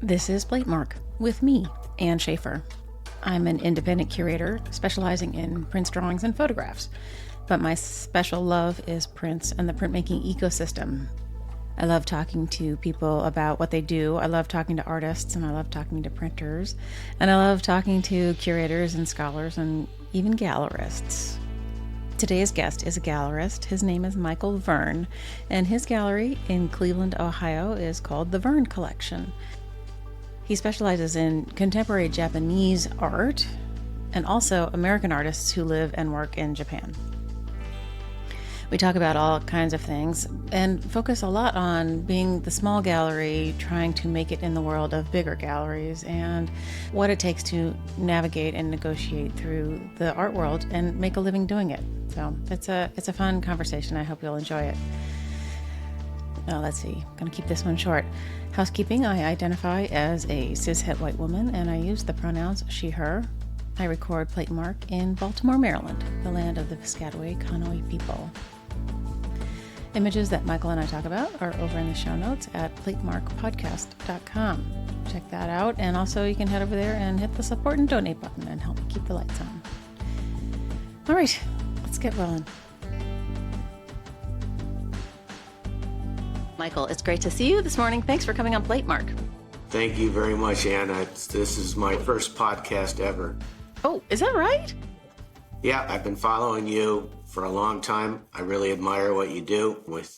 This is Platemark with me, Ann Schaefer. I'm an independent curator specializing in prints, drawings, and photographs, but my special love is prints and the printmaking ecosystem. I love talking to people about what they do. I love talking to artists, and I love talking to printers, and I love talking to curators and scholars and even gallerists. Today's guest is a gallerist. His name is Michael Verne, and his gallery in Cleveland, Ohio is called the Verne Collection. He specializes in contemporary Japanese art and also American artists who live and work in Japan. We talk about all kinds of things and focus a lot on being the small gallery, trying to make it in the world of bigger galleries, and what it takes to navigate and negotiate through the art world and make a living doing it. So it's a fun conversation. I hope you'll enjoy it. Oh, let's see. I'm going to keep this one short. Housekeeping, I identify as a cishet white woman, and I use the pronouns she, her. I record Platemark in Baltimore, Maryland, the land of the Piscataway Conoy people. Images that Michael and I talk about are over in the show notes at platemarkpodcast.com. Check that out, and also you can head over there and hit the support and donate button and help me keep the lights on. All right, let's get rolling. Michael, it's great to see you this morning. Thanks for coming on Platemark. Thank you very much, Anna. This is my first podcast ever. Oh, is that right? Yeah, I've been following you for a long time. I really admire what you do with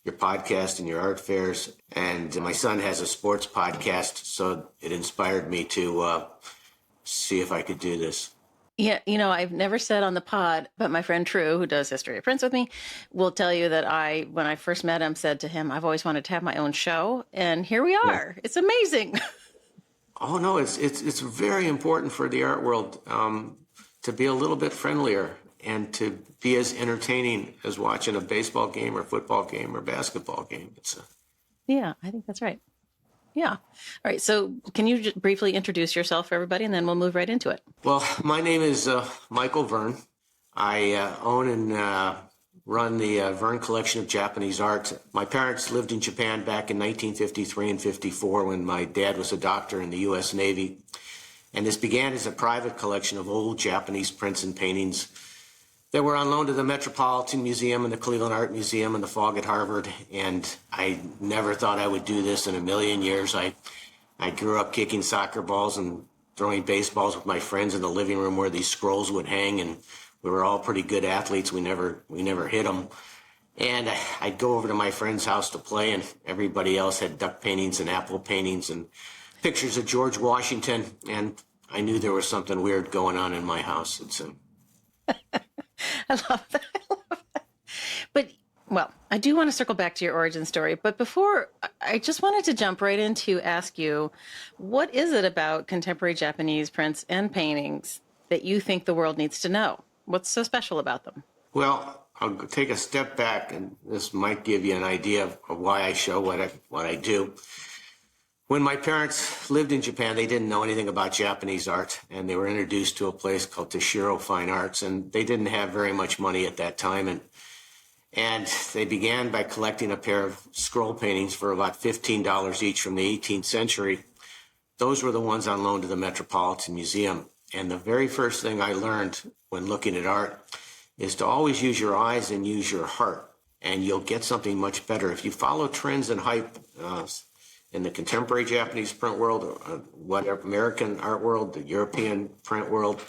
your podcast and your art fairs. And my son has a sports podcast, so it inspired me to see if I could do this. Yeah, I've never said on the pod, but my friend True, who does History of Prints with me, will tell you that when I first met him, said to him, I've always wanted to have my own show. And here we are. Yeah. It's amazing. Oh, no, it's very important for the art world to be a little bit friendlier and to be as entertaining as watching a baseball game or football game or basketball game. Yeah, I think that's right. Yeah. All right. So can you just briefly introduce yourself for everybody, and then we'll move right into it? Well, my name is Michael Verne. I own and run the Verne Collection of Japanese art. My parents lived in Japan back in 1953 and 54 when my dad was a doctor in the U.S. Navy. And this began as a private collection of old Japanese prints and paintings that were on loan to the Metropolitan Museum and the Cleveland Art Museum and the Fogg at Harvard. And I never thought I would do this in a million years. I grew up kicking soccer balls and throwing baseballs with my friends in the living room where these scrolls would hang, and we were all pretty good athletes. We never hit them. And I'd go over to my friend's house to play, and everybody else had duck paintings and apple paintings and pictures of George Washington, and I knew there was something weird going on in my house. I love that. But, well, I do want to circle back to your origin story. But before, I just wanted to jump right in to ask you, what is it about contemporary Japanese prints and paintings that you think the world needs to know? What's so special about them? Well, I'll take a step back, and this might give you an idea of why I show what I do. When my parents lived in Japan, they didn't know anything about Japanese art, and they were introduced to a place called Toshiro Fine Arts, and they didn't have very much money at that time. And they began by collecting a pair of scroll paintings for about $15 each from the 18th century. Those were the ones on loan to the Metropolitan Museum. And the very first thing I learned when looking at art is to always use your eyes and use your heart, and you'll get something much better. If you follow trends and hype, in the contemporary Japanese print world, whatever American art world, the European print world,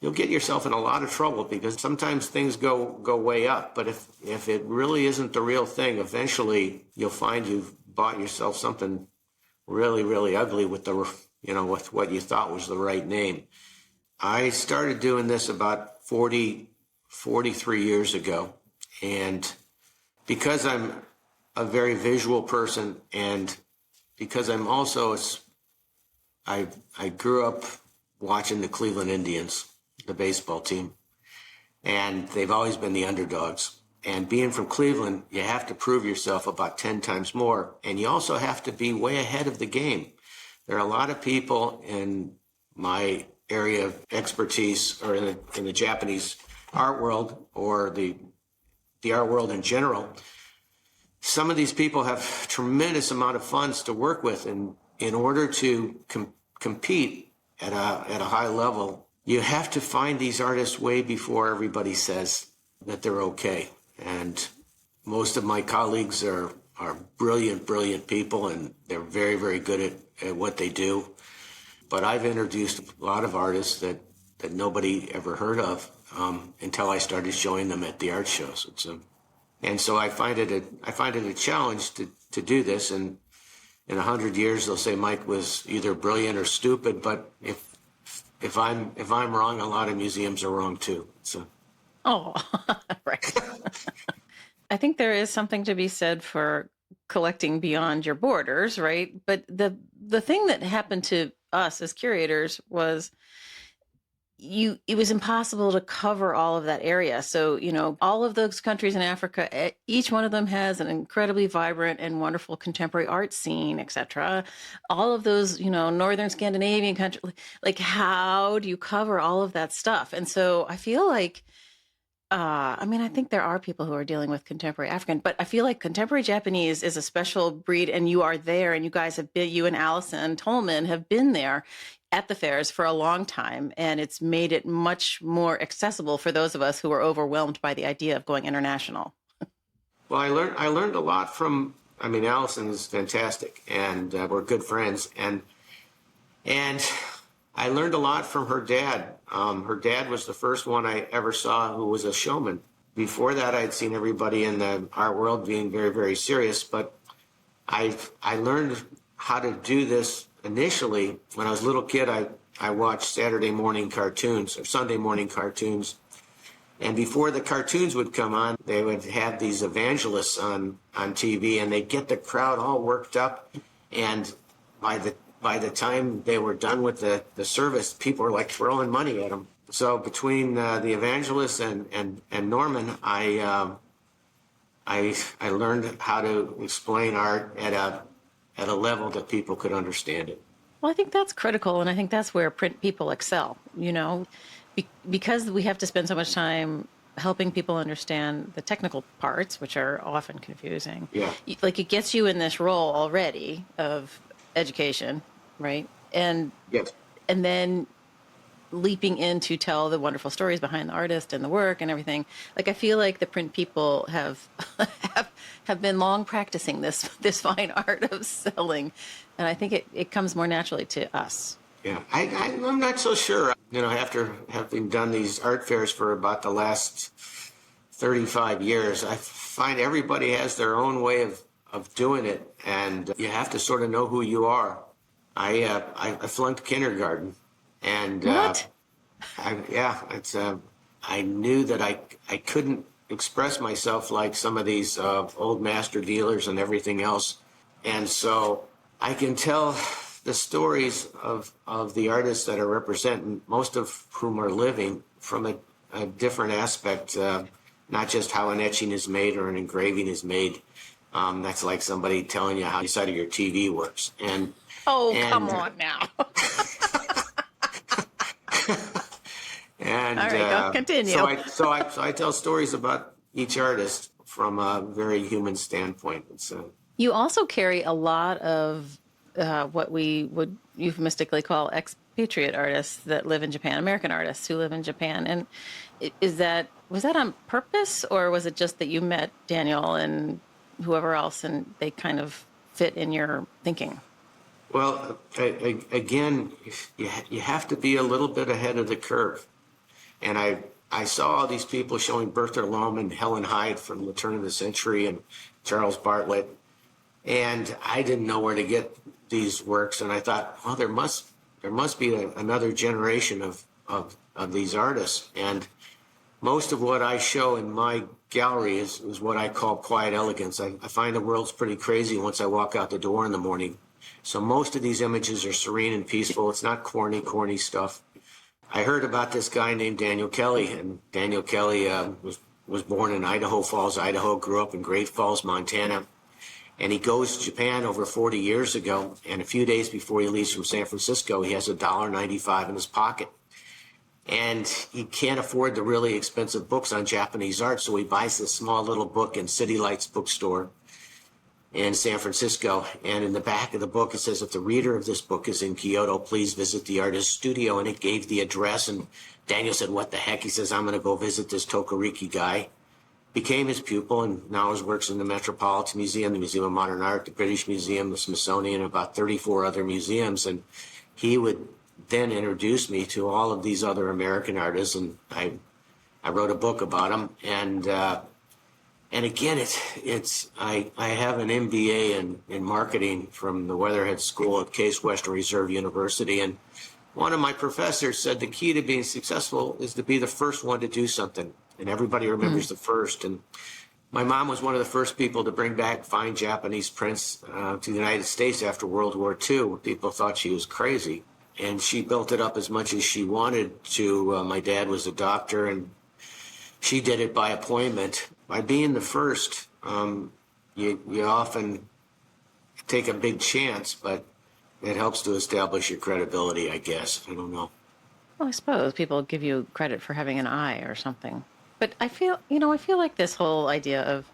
you'll get yourself in a lot of trouble because sometimes things go way up. But if it really isn't the real thing, eventually you'll find you've bought yourself something really, really ugly with with what you thought was the right name. I started doing this about 43 years ago. And because I'm a very visual person, and because I'm also, I grew up watching the Cleveland Indians, the baseball team, and they've always been the underdogs. And being from Cleveland, you have to prove yourself about 10 times more, and you also have to be way ahead of the game. There are a lot of people in my area of expertise, or in the Japanese art world, or the art world in general. Some of these people have tremendous amount of funds to work with, and in order to compete at a high level, you have to find these artists way before everybody says that they're okay. And most of my colleagues are brilliant people, and they're very, very good at what they do. But I've introduced a lot of artists that nobody ever heard of until I started showing them at the art shows. And so I find it a challenge to do this. And in 100 years, they'll say Mike was either brilliant or stupid. But if I'm wrong, a lot of museums are wrong too. So. Oh, right. I think there is something to be said for collecting beyond your borders, right? But the thing that happened to us as curators was it was impossible to cover all of that area. So, all of those countries in Africa, each one of them has an incredibly vibrant and wonderful contemporary art scene, etc. All of those, Northern Scandinavian countries, like how do you cover all of that stuff? And so I feel like, I think there are people who are dealing with contemporary African, but I feel like contemporary Japanese is a special breed, and you are there, and you guys have been, you and Allison Tolman have been there at the fairs for a long time, and it's made it much more accessible for those of us who are overwhelmed by the idea of going international. Well, I learned a lot from, Allison is fantastic, and we're good friends, and I learned a lot from her dad. Her dad was the first one I ever saw who was a showman. Before that, I'd seen everybody in the art world being very, very serious, but I learned how to do this initially. When I was a little kid, I watched Saturday morning cartoons or Sunday morning cartoons. And before the cartoons would come on, they would have these evangelists on TV, and they'd get the crowd all worked up. And by the time they were done with the service, people were like throwing money at them. So between the evangelists and Norman, I learned how to explain art at a level that people could understand it. Well, I think that's critical, and I think that's where print people excel, because we have to spend so much time helping people understand the technical parts, which are often confusing. Yeah. Like, it gets you in this role already of education, right? And yes. And then leaping in to tell the wonderful stories behind the artist and the work and everything. Like, I feel like the print people have been long practicing this fine art of selling, and I think it comes more naturally to us. Yeah, I'm not so sure. After having done these art fairs for about the last 35 years, I find everybody has their own way of doing it, and you have to sort of know who you are. I flunked kindergarten, and what? I knew that I couldn't express myself like some of these old master dealers and everything else, and so I can tell the stories of the artists that are represented, most of whom are living, from a different aspect, not just how an etching is made or an engraving is made. That's like somebody telling you how the side of your TV works. And come on now. And all right, go continue. So I tell stories about each artist from a very human standpoint. You also carry a lot of what we would euphemistically call expatriate artists that live in Japan, American artists who live in Japan. And was that on purpose, or was it just that you met Daniel and whoever else and they kind of fit in your thinking? Well, again, you have to be a little bit ahead of the curve. And I saw all these people showing Bertha Lom and Helen Hyde from the turn of the century and Charles Bartlett. And I didn't know where to get these works. And I thought, well, there must be another generation of these artists. And most of what I show in my gallery is what I call quiet elegance. I find the world's pretty crazy once I walk out the door in the morning. So most of these images are serene and peaceful. It's not corny stuff. I heard about this guy named Daniel Kelly, and Daniel Kelly was born in Idaho Falls, Idaho, grew up in Great Falls, Montana. And he goes to Japan over 40 years ago, and a few days before he leaves from San Francisco, he has $1.95 in his pocket. And he can't afford the really expensive books on Japanese art, so he buys this small little book in City Lights bookstore. in San Francisco. And in the back of the book, it says, if the reader of this book is in Kyoto, please visit the artist's studio. And it gave the address. And Daniel said, what the heck? He says, I'm going to go visit this Tokariki guy. Became his pupil, and now his works in the Metropolitan Museum, the Museum of Modern Art, the British Museum, the Smithsonian, and about 34 other museums. And he would then introduce me to all of these other American artists, and I wrote a book about them. And again, I have an MBA in marketing from the Weatherhead School at Case Western Reserve University, and one of my professors said the key to being successful is to be the first one to do something, and everybody remembers the first. And my mom was one of the first people to bring back fine Japanese prints to the United States after World War II. People thought she was crazy, and she built it up as much as she wanted to. My dad was a doctor, and she did it by appointment. By being the first, you often take a big chance, but it helps to establish your credibility, I guess. I don't know. Well, I suppose people give you credit for having an eye or something. But I feel like this whole idea of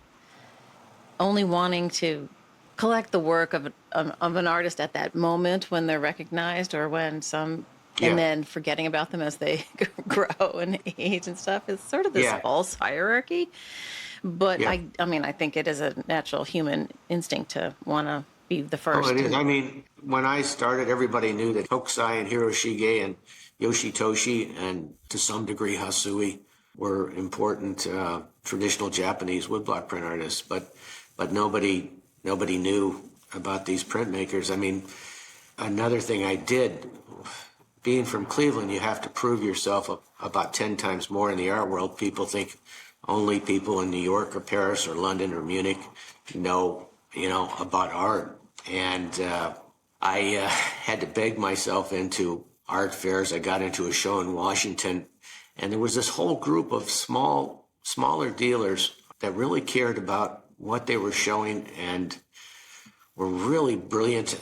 only wanting to collect the work of an artist at that moment when they're recognized, or when and then forgetting about them as they grow and age and stuff, is sort of this false hierarchy. But I mean, I think it is a natural human instinct to want to be the first. Oh, it is. I mean, when I started, everybody knew that Hokusai and Hiroshige and Yoshitoshi and to some degree Hasui were important traditional Japanese woodblock print artists, but nobody knew about these printmakers. I mean, another thing I did, being from Cleveland, you have to prove yourself about 10 times more in the art world. People think only people in New York or Paris or London or Munich know about art. And I had to beg myself into art fairs. I got into a show in Washington, and there was this whole group of smaller dealers that really cared about what they were showing and were really brilliant.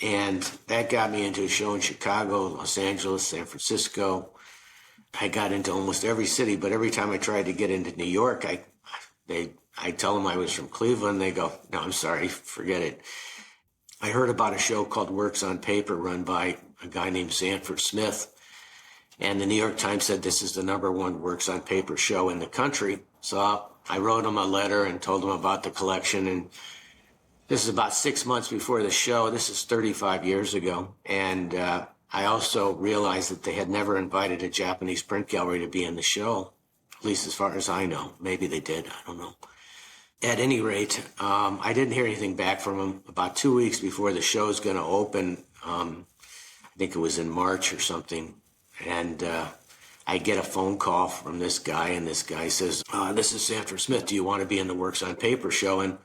And that got me into a show in Chicago, Los Angeles, San Francisco. I got into almost every city, but every time I tried to get into New York, I tell them I was from Cleveland. They go, no, I'm sorry, forget it. I heard about a show called Works on Paper run by a guy named Sanford Smith. And the New York Times said this is the #1 Works on Paper show in the country. So I wrote him a letter and told him about the collection. And this is about 6 months before the show. This is 35 years ago. And I also realized that they had never invited a Japanese print gallery to be in the show, at least as far as I know. Maybe they did. I don't know. At any rate, I didn't hear anything back from them. About 2 weeks before the show is going to open, I think it was in March or something, and I get a phone call from this guy, and this guy says, this is Sanford Smith. Do you want to be in the Works on Paper show? And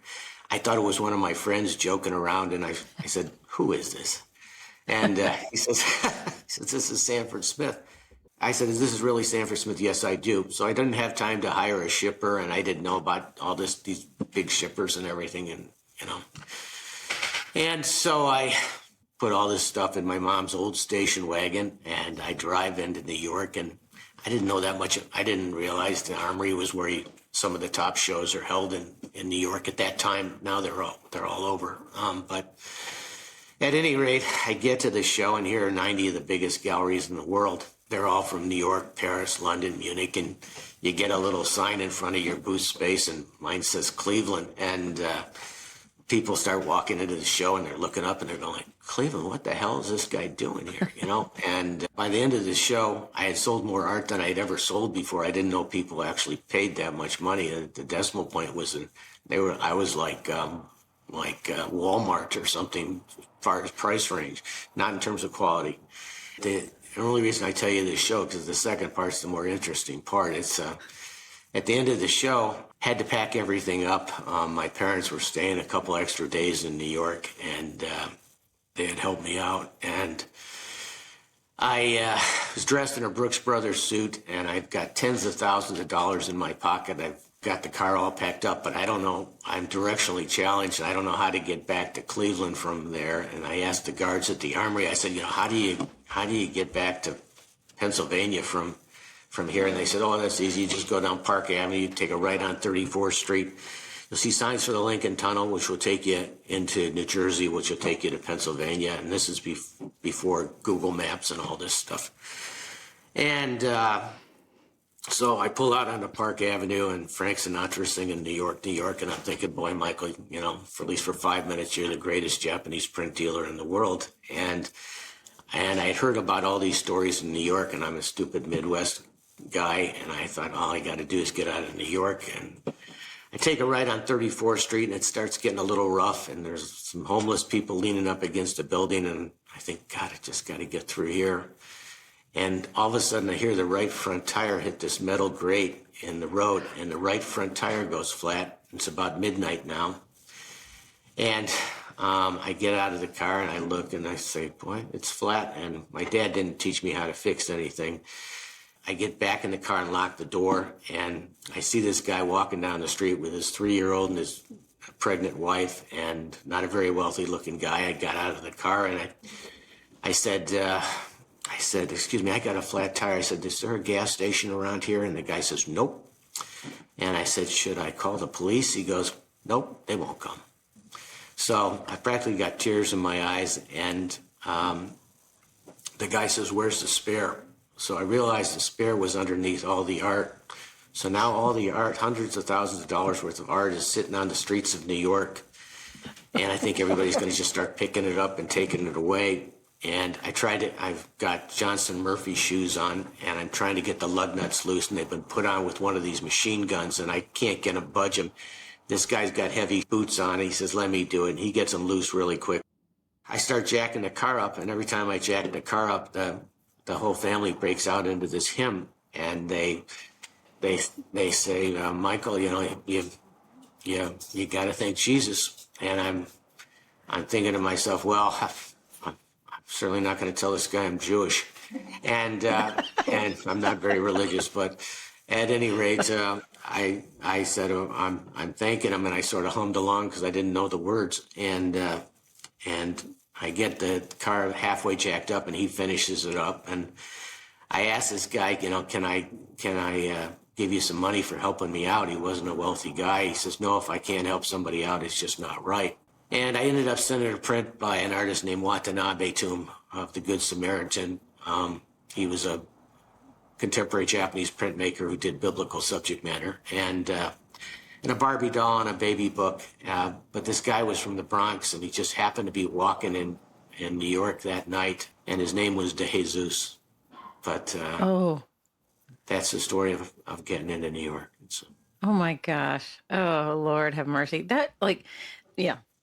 I thought it was one of my friends joking around, and I said, who is this? And he says, this is Sanford Smith. I said, is this really Sanford Smith? Yes, I do. So I didn't have time to hire a shipper, and I didn't know about all these big shippers and everything, and And so I put all this stuff in my mom's old station wagon, and I drive into New York, and I didn't know that much. I didn't realize the Armory was where some of the top shows are held in New York at that time. Now they're all over. But at any rate, I get to the show, and here are 90 of the biggest galleries in the world. They're all from New York, Paris, London, Munich, and you get a little sign in front of your booth space, and mine says Cleveland. And people start walking into the show, and they're looking up, and they're going, Cleveland, what the hell is this guy doing here? And by the end of the show, I had sold more art than I'd ever sold before. I didn't know people actually paid that much money. The decimal point was I was like Walmart or something as far as price range, not in terms of quality. The only reason I tell you this show, because the second part's the more interesting part. It's at the end of the show, had to pack everything up. My parents were staying a couple extra days in New York, and they had helped me out. And I was dressed in a Brooks Brothers suit, and I've got tens of thousands of dollars in my pocket. I've got the car all packed up, but I don't know. I'm directionally challenged, and I don't know how to get back to Cleveland from there. And I asked the guards at the Armory, I said, how do you get back to Pennsylvania from here? And they said, oh, that's easy. You just go down Park Avenue, take a right on 34th Street, You'll see signs for the Lincoln Tunnel, which will take you into New Jersey, which will take you to Pennsylvania. And this is before Google Maps and all this stuff. And so I pull out onto Park Avenue, and Frank Sinatra's singing New York, New York. And I'm thinking, boy, Michael, you know, for at least for 5 minutes, you're the greatest Japanese print dealer in the world. And I had heard about all these stories in New York, and I'm a stupid Midwest guy. And I thought, all I got to do is get out of New York. And I take a ride on 34th Street, and it starts getting a little rough, and there's some homeless people leaning up against a building, and I think, God, I just got to get through here. And all of a sudden, I hear the right front tire hit this metal grate in the road, and the right front tire goes flat. It's about midnight now. And I get out of the car, and I look, and I say, boy, it's flat, and my dad didn't teach me how to fix anything. I get back in the car and lock the door, and I see this guy walking down the street with his 3-year-old and his pregnant wife, and not a very wealthy looking guy. I got out of the car, and I said, excuse me, I got a flat tire. I said, is there a gas station around here? And the guy says, nope. And I said, should I call the police? He goes, nope, they won't come. So I practically got tears in my eyes, and the guy says, where's the spare? So I realized the spare was underneath all the art. So now all the art, hundreds of thousands of dollars worth of art, is sitting on the streets of New York. And I think everybody's going to just start picking it up and taking it away. And I've got Johnson Murphy shoes on, and I'm trying to get the lug nuts loose, and they've been put on with one of these machine guns, and I can't get them, budge them. This guy's got heavy boots on. He says, let me do it. And he gets them loose really quick. I start jacking the car up, and every time I jack the car up, the whole family breaks out into this hymn, and they say, Michael, you know, you got to thank Jesus. And I'm thinking to myself, well, I'm certainly not going to tell this guy I'm Jewish, and I'm not very religious, but at any rate, I said, I'm thanking him, and I sort of hummed along because I didn't know the words, and I get the car halfway jacked up, and he finishes it up. And I asked this guy, you know, can I give you some money for helping me out? He wasn't a wealthy guy. He says, no, if I can't help somebody out, it's just not right. And I ended up sending a print by an artist named Watanabe to him of the Good Samaritan. He was a contemporary Japanese printmaker who did biblical subject matter. And a Barbie doll and a baby book. But this guy was from the Bronx, and he just happened to be walking in New York that night, and his name was De Jesus. But that's the story of getting into New York. So. Oh my gosh. Oh, Lord have mercy. That,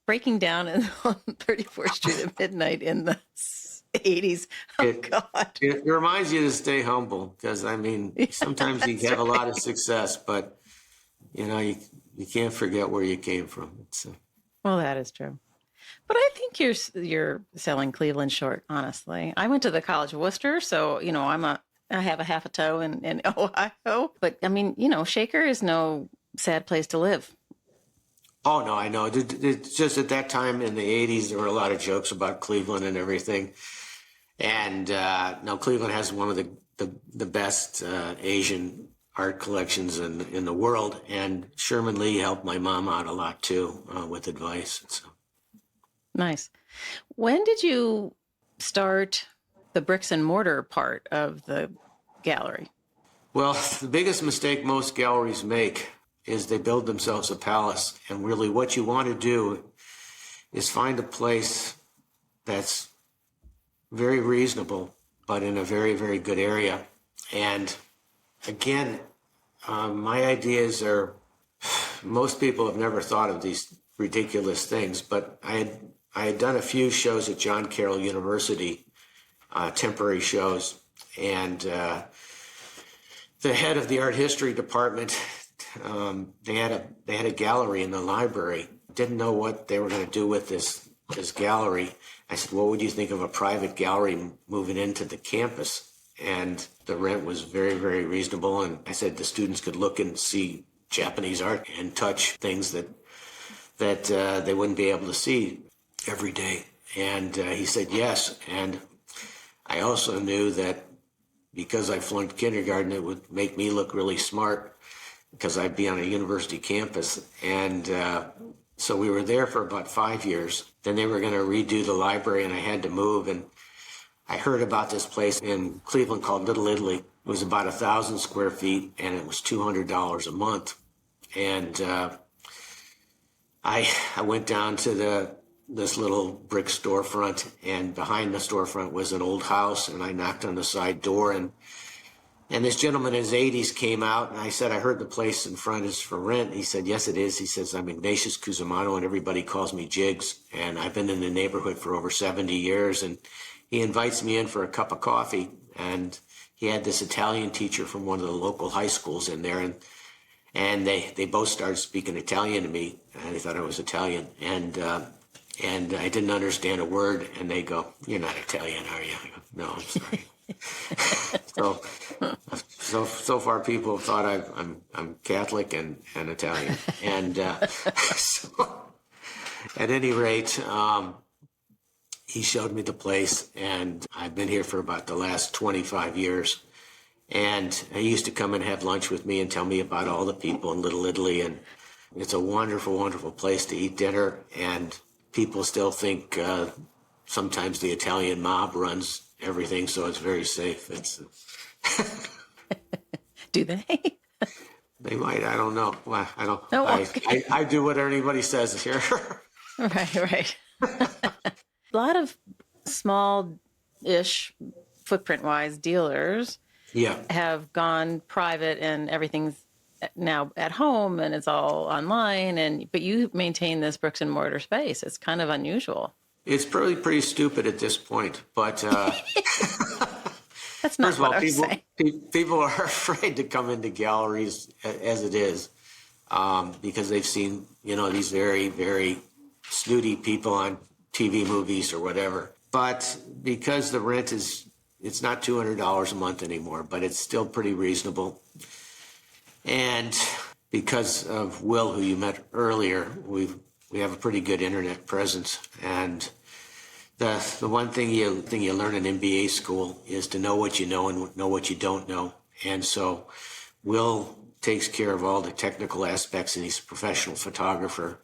breaking down on 34th Street at midnight in the 80s. Oh, God. It reminds you to stay humble, because, I mean, sometimes you have a lot of success, but, you know, you can't forget where you came from. Well, that is true. But I think you're selling Cleveland short, honestly. I went to the College of Worcester, so, you know, I have a half a toe in Ohio. But, I mean, you know, Shaker is no sad place to live. Oh, no, I know. It's just at that time in the 80s, there were a lot of jokes about Cleveland and everything. And now Cleveland has one of the best Asian art collections in the world. And Sherman Lee helped my mom out a lot, too, with advice. So. Nice. When did you start the bricks and mortar part of the gallery? Well, the biggest mistake most galleries make is they build themselves a palace. And really what you want to do is find a place that's very reasonable, but in a very, very good area. And again, my ideas are, most people have never thought of these ridiculous things, but I had done a few shows at John Carroll University, temporary shows, and the head of the art history department, they had a gallery in the library. Didn't know what they were going to do with this gallery. I said, what would you think of a private gallery moving into the campus? And the rent was very, very reasonable. And I said the students could look and see Japanese art and touch things that they wouldn't be able to see every day. And he said yes. And I also knew that because I flunked kindergarten, it would make me look really smart. because I'd be on a university campus. And so we were there for about 5 years. Then they were going to redo the library, and I had to move. And I heard about this place in Cleveland called Little Italy. It was about 1,000 square feet, and it was $200 a month. And I went down to this little brick storefront, and behind the storefront was an old house, and I knocked on the side door, and this gentleman in his 80s came out, and I said, I heard the place in front is for rent. He said, yes, it is. He says, I'm Ignatius Cusimano, and everybody calls me Jigs, and I've been in the neighborhood for over 70 years, and he invites me in for a cup of coffee, and he had this Italian teacher from one of the local high schools in there, and they both started speaking Italian to me, and they thought I was Italian, and I didn't understand a word, and they go, you're not Italian, are you? I go, no, I'm sorry. So far people have thought I'm Catholic and Italian, and so at any rate, he showed me the place, and I've been here for about the last 25 years. And he used to come and have lunch with me and tell me about all the people in Little Italy, and it's a wonderful, wonderful place to eat dinner. And people still think sometimes the Italian mob runs everything, so it's very safe. It's Do they? They might. I don't know. Well, I don't. Oh, okay. I do what anybody says here. Right. A lot of small-ish, footprint-wise dealers have gone private, and everything's now at home, and it's all online. But you maintain this bricks and mortar space. It's kind of unusual. It's probably pretty stupid at this point, but that's not first of all, what I was saying. People are afraid to come into galleries as it is because they've seen these very, very snooty people on TV movies or whatever. But because the rent it's not $200 a month anymore, but it's still pretty reasonable. And because of Will, who you met earlier, we have a pretty good internet presence. And the one thing you learn in MBA school is to know what you know and know what you don't know. And so Will takes care of all the technical aspects, and he's a professional photographer.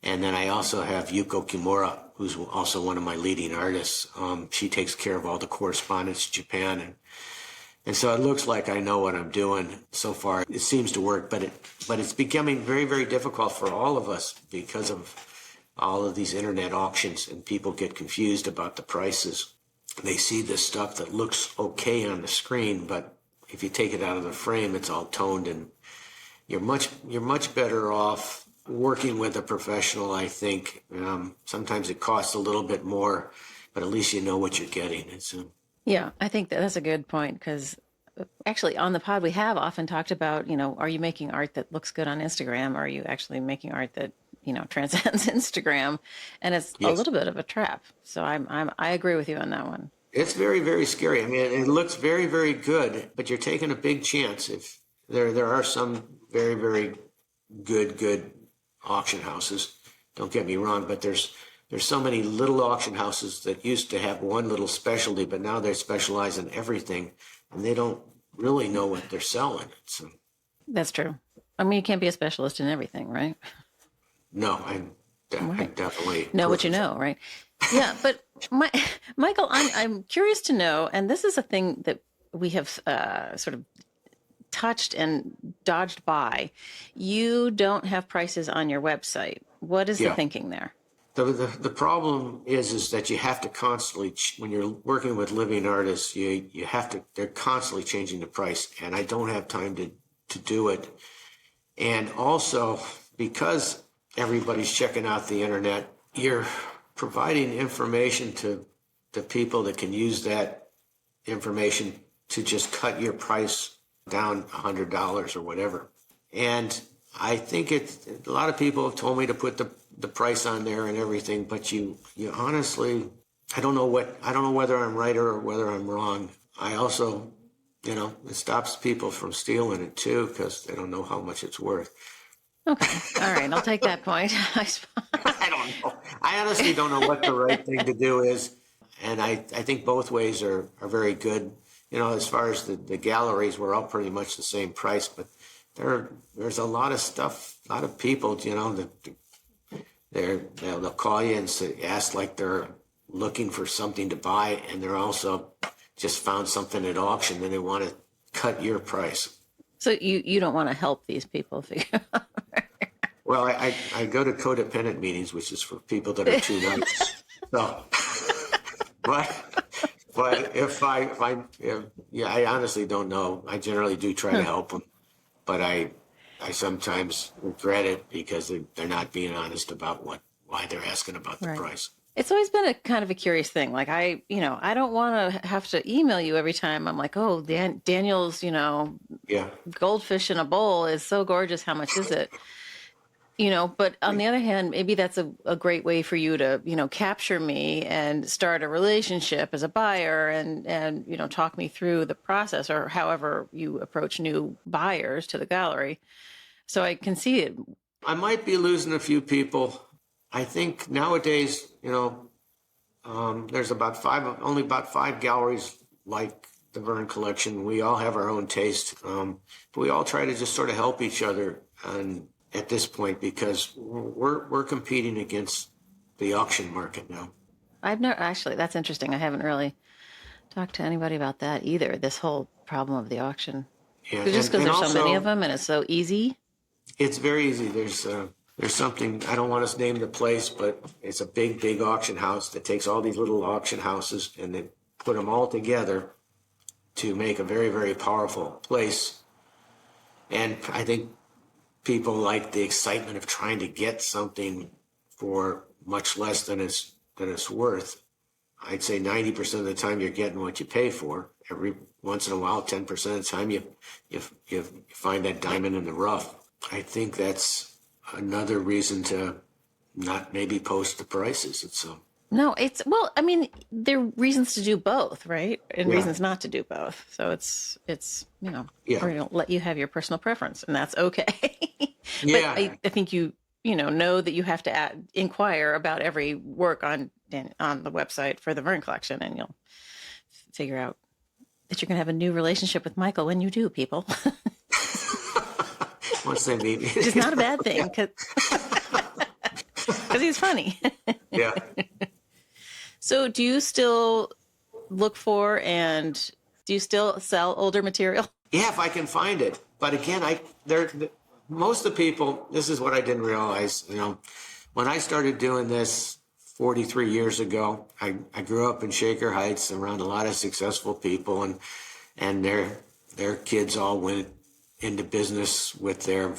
And then I also have Yuko Kimura, who's also one of my leading artists. She takes care of all the correspondence to Japan. And so it looks like I know what I'm doing so far. It seems to work, but it's becoming very, very difficult for all of us because of all of these internet auctions, and people get confused about the prices. They see this stuff that looks okay on the screen, but if you take it out of the frame, it's all toned, and you're much better off working with a professional, I think. Sometimes it costs a little bit more, but at least you know what you're getting. Yeah, I think that's a good point, because actually on the pod we have often talked about, are you making art that looks good on Instagram? Or are you actually making art that, transcends Instagram? And it's a little bit of a trap. So I agree with you on that one. It's very, very scary. I mean, it looks very, very good, but you're taking a big chance. If there are some very, very good auction houses, don't get me wrong, but there's so many little auction houses that used to have one little specialty, but now they specialize in everything, and they don't really know what they're selling. So that's true. I mean, you can't be a specialist in everything, right? No, I definitely know what you know, right? Yeah, but Michael, I'm curious to know, and this is a thing that we have sort of touched and dodged by. You don't have prices on your website. What is the thinking there? The problem is that you have to constantly, when you're working with living artists, they're constantly changing the price, and I don't have time to do it. And also, because everybody's checking out the internet, you're providing information to people that can use that information to just cut your price down $100 or whatever. And I think a lot of people have told me to put the price on there and everything, but you honestly, I don't know whether I'm right or whether I'm wrong. I also, it stops people from stealing it too, because they don't know how much it's worth. Okay. All right. I'll take that point. I don't know. I honestly don't know what the right thing to do is. And I think both ways are very good. As far as the galleries, we're all pretty much the same price, but there's a lot of stuff, a lot of people, that they'll call you and ask like they're looking for something to buy, and they're also just found something at auction and they want to cut your price. So you don't want to help these people figure out. Well, I go to codependent meetings, which is for people that are too nice. So, but I honestly don't know. I generally do try to help them, but I sometimes regret it because they're not being honest about why they're asking about the price. It's always been a kind of a curious thing. Like I don't want to have to email you every time. I'm like, oh, Daniel's, goldfish in a bowl is so gorgeous. How much is it? But on the other hand, maybe that's a great way for you to, capture me and start a relationship as a buyer and, talk me through the process or however you approach new buyers to the gallery. So I can see it. I might be losing a few people. I think nowadays, there's only about five galleries like the Verne Collection. We all have our own taste. But we all try to just sort of help each other at this point because we're competing against the auction market now. I've never actually, that's interesting. I haven't really talked to anybody about that either. This whole problem of the auction. Yeah, just because there's so many of them and it's so easy. It's very easy. There's something, I don't want to name the place, but it's a big auction house that takes all these little auction houses and they put them all together to make a very, very powerful place. And I think people like the excitement of trying to get something for much less than it's worth. I'd say 90% of the time you're getting what you pay for. Every once in a while, 10% of the time you find that diamond in the rough. I think that's another reason to not maybe post the prices. No, there are reasons to do both, right? And reasons not to do both. So it's we're going to let you have your personal preference, and that's okay. Yeah. But I think you know that you have to inquire about every work on the website for the Verne Collection, and you'll figure out that you're going to have a new relationship with Michael when you do, people. Once they meet me. Which is not a bad thing, because he's funny. Yeah. So do you still look for and do you still sell older material? Yeah, if I can find it. But again, most of the people, this is what I didn't realize, when I started doing this 43 years ago, I grew up in Shaker Heights around a lot of successful people and their kids all went into business with their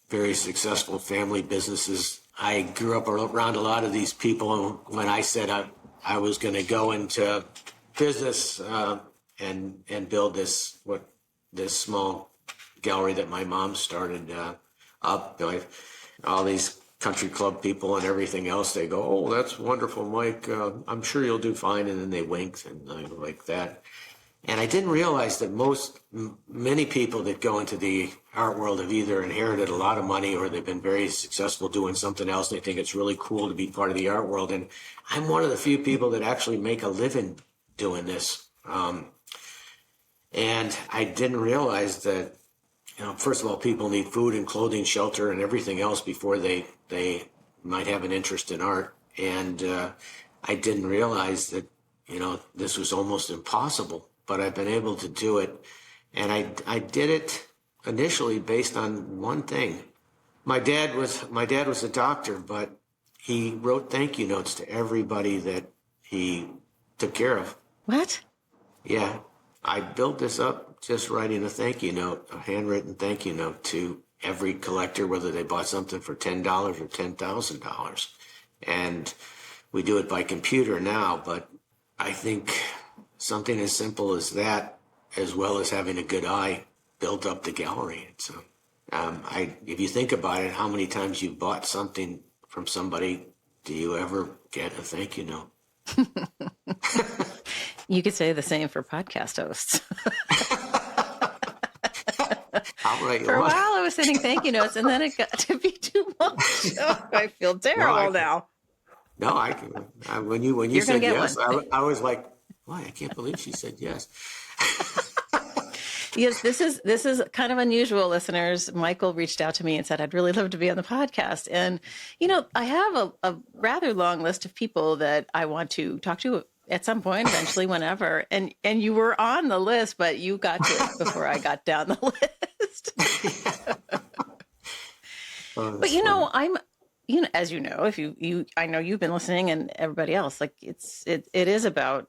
very successful family businesses. I grew up around a lot of these people. When I said I was going to go into business and build this small gallery that my mom started up, all these country club people and everything else, they go, "Oh, that's wonderful, Mike. I'm sure you'll do fine." And then they winked and like that. And I didn't realize that many people that go into the art world have either inherited a lot of money or they've been very successful doing something else. And they think it's really cool to be part of the art world. And I'm one of the few people that actually make a living doing this. And I didn't realize that, first of all, people need food and clothing, shelter, and everything else before they might have an interest in art. And I didn't realize that, this was almost impossible. But I've been able to do it. And I did it initially based on one thing. My dad was a doctor, but he wrote thank you notes to everybody that he took care of. What? Yeah. I built this up just writing a thank you note, a handwritten thank you note to every collector, whether they bought something for $10 or $10,000. And we do it by computer now, but I think something as simple as that, as well as having a good eye, built up the gallery. So, if you think about it, how many times you bought something from somebody, do you ever get a thank you note? You could say the same for podcast hosts. For a while, I was sending thank you notes, and then it got to be too much. Oh, I feel terrible now. No, when you said yes, I was like, why? I can't believe she said yes. Yes, this is kind of unusual, listeners. Michael reached out to me and said, I'd really love to be on the podcast. And, I have a rather long list of people that I want to talk to at some point, eventually, whenever. And you were on the list, but you got to it before I got down the list. Oh, But that's funny. as you know, if I know you've been listening, and everybody else, like it is about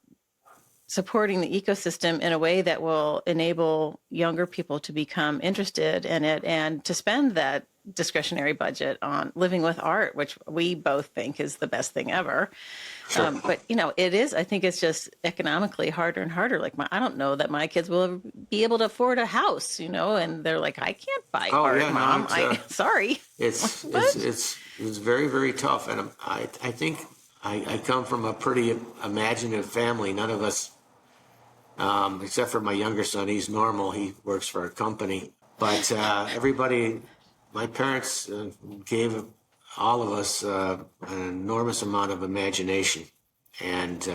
supporting the ecosystem in a way that will enable younger people to become interested in it and to spend that discretionary budget on living with art, which we both think is the best thing ever. Sure. But I think it's just economically harder and harder. Like I don't know that my kids will ever be able to afford a house, and they're like, I can't buy Oh art, yeah, no, Mom. Sorry. it's What? it's very, very tough, and I think I come from a pretty imaginative family. None of us, except for my younger son, he's normal. He works for a company, but everybody, my parents gave all of us an enormous amount of imagination, and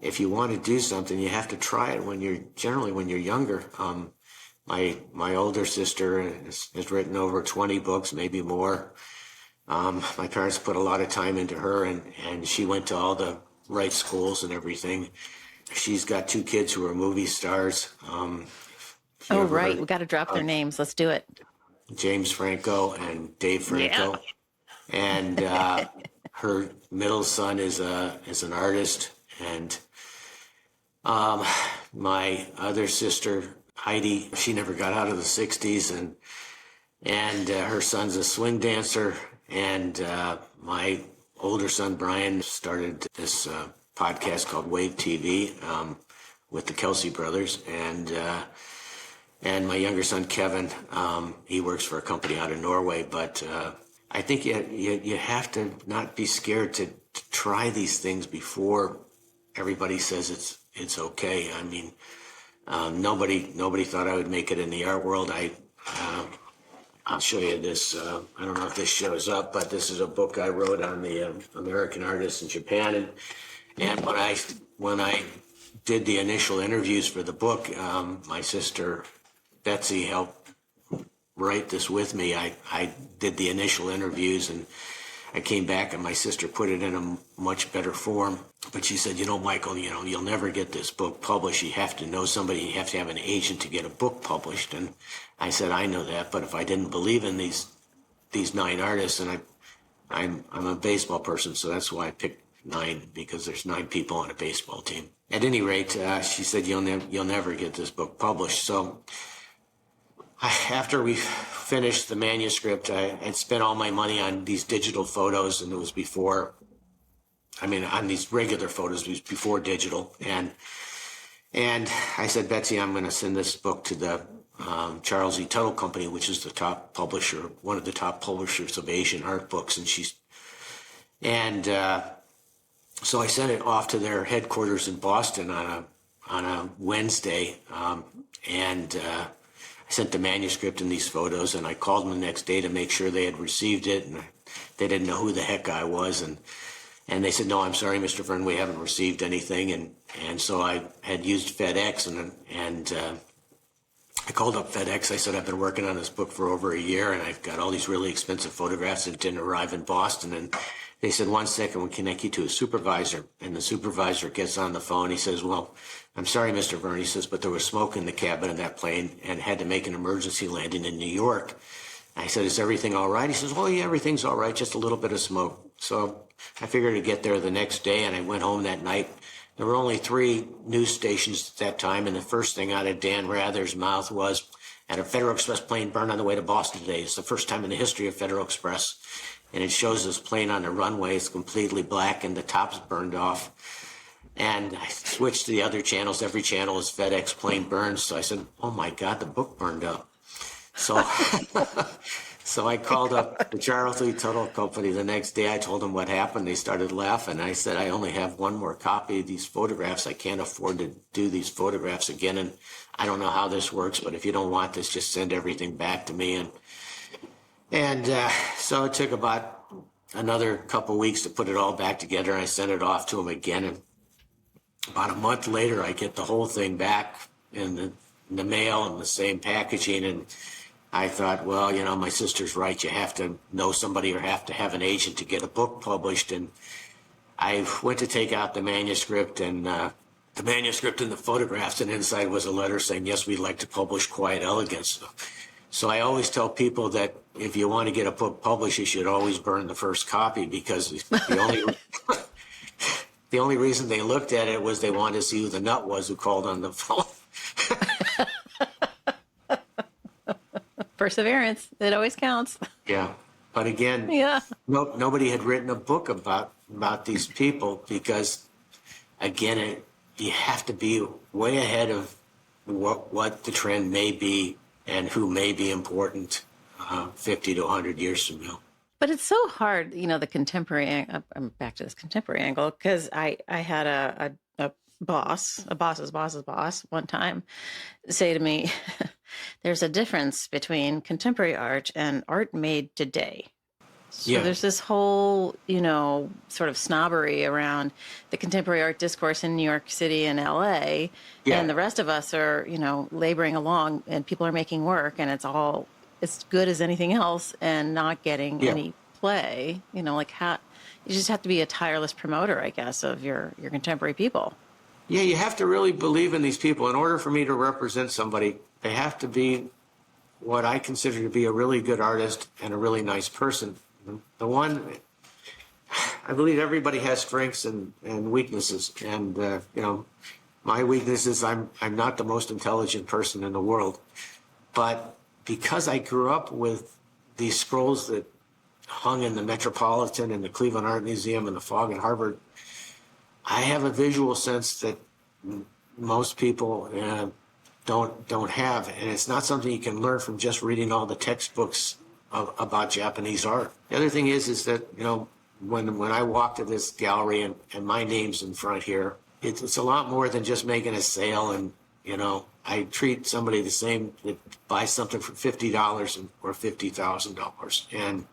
if you want to do something, you have to try it when you're younger. My older sister has written over 20 books, maybe more. My parents put a lot of time into her, and she went to all the right schools and everything. She's got 2 kids who are movie stars. If you Oh, ever right. heard We got to drop their names. Let's do it. James Franco and Dave Yeah. Franco, and her middle son is an artist, and my other sister Heidi, she never got out of the '60s, and her son's a swing dancer, and my older son Brian started this podcast called Wave TV with the Kelsey brothers, and my younger son Kevin, he works for a company out of Norway. But I think you have to not be scared to try these things before everybody says it's okay. I mean, nobody thought I would make it in the art world. I'll show you this. I don't know if this shows up, but this is a book I wrote on the American artists in Japan, and when I did the initial interviews for the book, my sister Betsy helped write this with me. I did the initial interviews, and I came back, and my sister put it in a much better form. But she said, Michael, you'll never get this book published. You have to know somebody. You have to have an agent to get a book published. And I said, I know that, but if I didn't believe in these 9 artists, and I'm a baseball person, so that's why I picked 9, because there's 9 people on a baseball team. At any rate, she said, you'll never get this book published. So after we finished the manuscript, I had spent all my money on these digital photos, and it was before, on these regular photos, it was before digital. And I said, Betsy, I'm going to send this book to the Charles E. Tuttle Company, which is the top publisher, one of the top publishers of Asian art books. So I sent it off to their headquarters in Boston on a Wednesday, and I sent the manuscript and these photos, and I called them the next day to make sure they had received it, and they didn't know who the heck I was, and they said, no, I'm sorry, Mr. Verne, we haven't received anything, and so I had used FedEx, and I called up FedEx. I said, I've been working on this book for over a year, and I've got all these really expensive photographs that didn't arrive in Boston, and they said, 1 second, we'll connect you to a supervisor. And the supervisor gets on the phone. He says, well, I'm sorry, Mr. Verne. He says, but there was smoke in the cabin of that plane and had to make an emergency landing in New York. I said, is everything all right? He says, well, yeah, everything's all right, just a little bit of smoke. So I figured to get there the next day, and I went home that night. There were only 3 news stations at that time, and the first thing out of Dan Rather's mouth was, "Had a Federal Express plane burned on the way to Boston today. It's the first time in the history of Federal Express." And it shows this plane on the runway. It's completely black, and the top's burned off. And I switched to the other channels. Every channel is FedEx plane burned. So I said, oh my God, the book burned up. So so I called up the Charles E. Tuttle Company the next day. I told them what happened. They started laughing. I said, I only have 1 more copy of these photographs. I can't afford to do these photographs again. And I don't know how this works, but if you don't want this, just send everything back to me. And so it took about another couple weeks to put it all back together. I sent it off to him again. And about a month later, I get the whole thing back in the in the mail and the same packaging. And I thought, well, my sister's right. You have to know somebody or have to have an agent to get a book published. And I went to take out the manuscript, and the manuscript and the photographs, and inside was a letter saying, yes, we'd like to publish Quiet Elegance. So I always tell people that if you want to get a book published, you should always burn the first copy, because the only reason they looked at it was they wanted to see who the nut was who called on the phone. Perseverance. It always counts. Yeah. But again, nobody had written a book about these people, because, again, you have to be way ahead of what the trend may be and who may be important 50 to 100 years from now. But it's so hard, the contemporary, I'm back to this contemporary angle, because I had a boss's boss one time say to me, there's a difference between contemporary art and art made today. So there's this whole, sort of snobbery around the contemporary art discourse in New York City and LA. Yeah. And the rest of us are, laboring along, and people are making work, and it's good as anything else and not getting any play. How you just have to be a tireless promoter, I guess, of your contemporary people. Yeah, you have to really believe in these people. In order for me to represent somebody, they have to be what I consider to be a really good artist and a really nice person. The one, I believe everybody has strengths and weaknesses. And, my weakness is I'm not the most intelligent person in the world. But because I grew up with these scrolls that hung in the Metropolitan and the Cleveland Art Museum and the Fogg at Harvard, I have a visual sense that most people don't have, and it's not something you can learn from just reading all the textbooks about Japanese art. The other thing is that when I walk to this gallery and my name's in front here, it's a lot more than just making a sale. And I treat somebody the same that buys something for $50 or $50,000,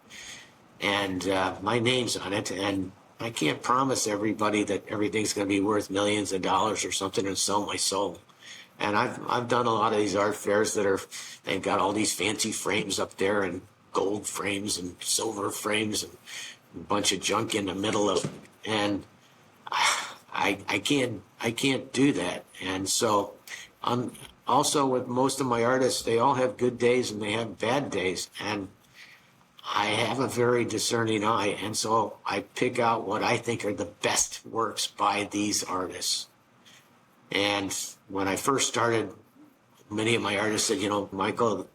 and my name's on it, and I can't promise everybody that everything's going to be worth millions of dollars or something and sell my soul. And I've done a lot of these art fairs they've got all these fancy frames up there, and gold frames and silver frames and a bunch of junk in the middle of it. And I can't do that. And so also with most of my artists, they all have good days and they have bad days. And I have a very discerning eye, and so I pick out what I think are the best works by these artists. And when I first started, many of my artists said, Michael,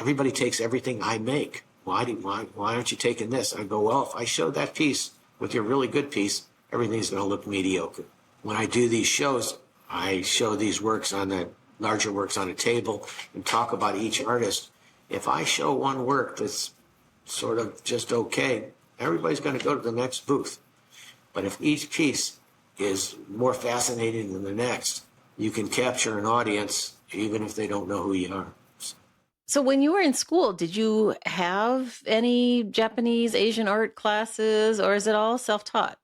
everybody takes everything I make. Why aren't you taking this? I go, well, if I show that piece with your really good piece, everything's going to look mediocre. When I do these shows, I show these larger works on a table and talk about each artist. If I show one work that's sort of just okay, everybody's going to go to the next booth. But if each piece is more fascinating than the next, you can capture an audience even if they don't know who you are. So when you were in school, did you have any Japanese, Asian art classes, or is it all self-taught?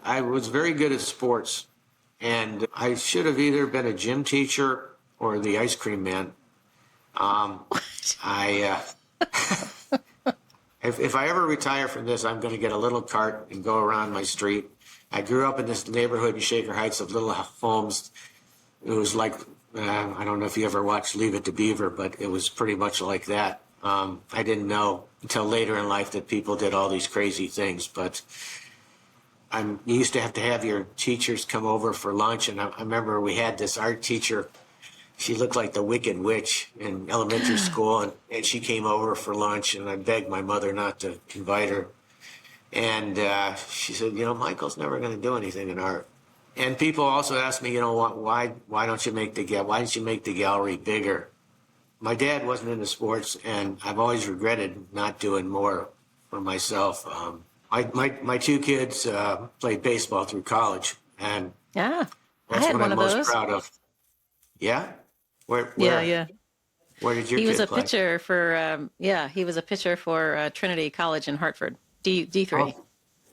I was very good at sports, and I should have either been a gym teacher or the ice cream man. If I ever retire from this, I'm going to get a little cart and go around my street. I grew up in this neighborhood in Shaker Heights of little homes. It was like, I don't know if you ever watched Leave It to Beaver, but it was pretty much like that. I didn't know until later in life that people did all these crazy things, but you used to have your teachers come over for lunch, and I remember we had this art teacher. She looked like the Wicked Witch in elementary school, and she came over for lunch, and I begged my mother not to invite her. And she said, Michael's never going to do anything in art. And people also asked me, why didn't you make the gallery bigger? My dad wasn't into sports, and I've always regretted not doing more for myself. My two kids played baseball through college, and that's what I'm most proud of. Yeah? Where Yeah. Where did your He was kid a play? pitcher for, he was a pitcher for Trinity College in Hartford, D3. Oh,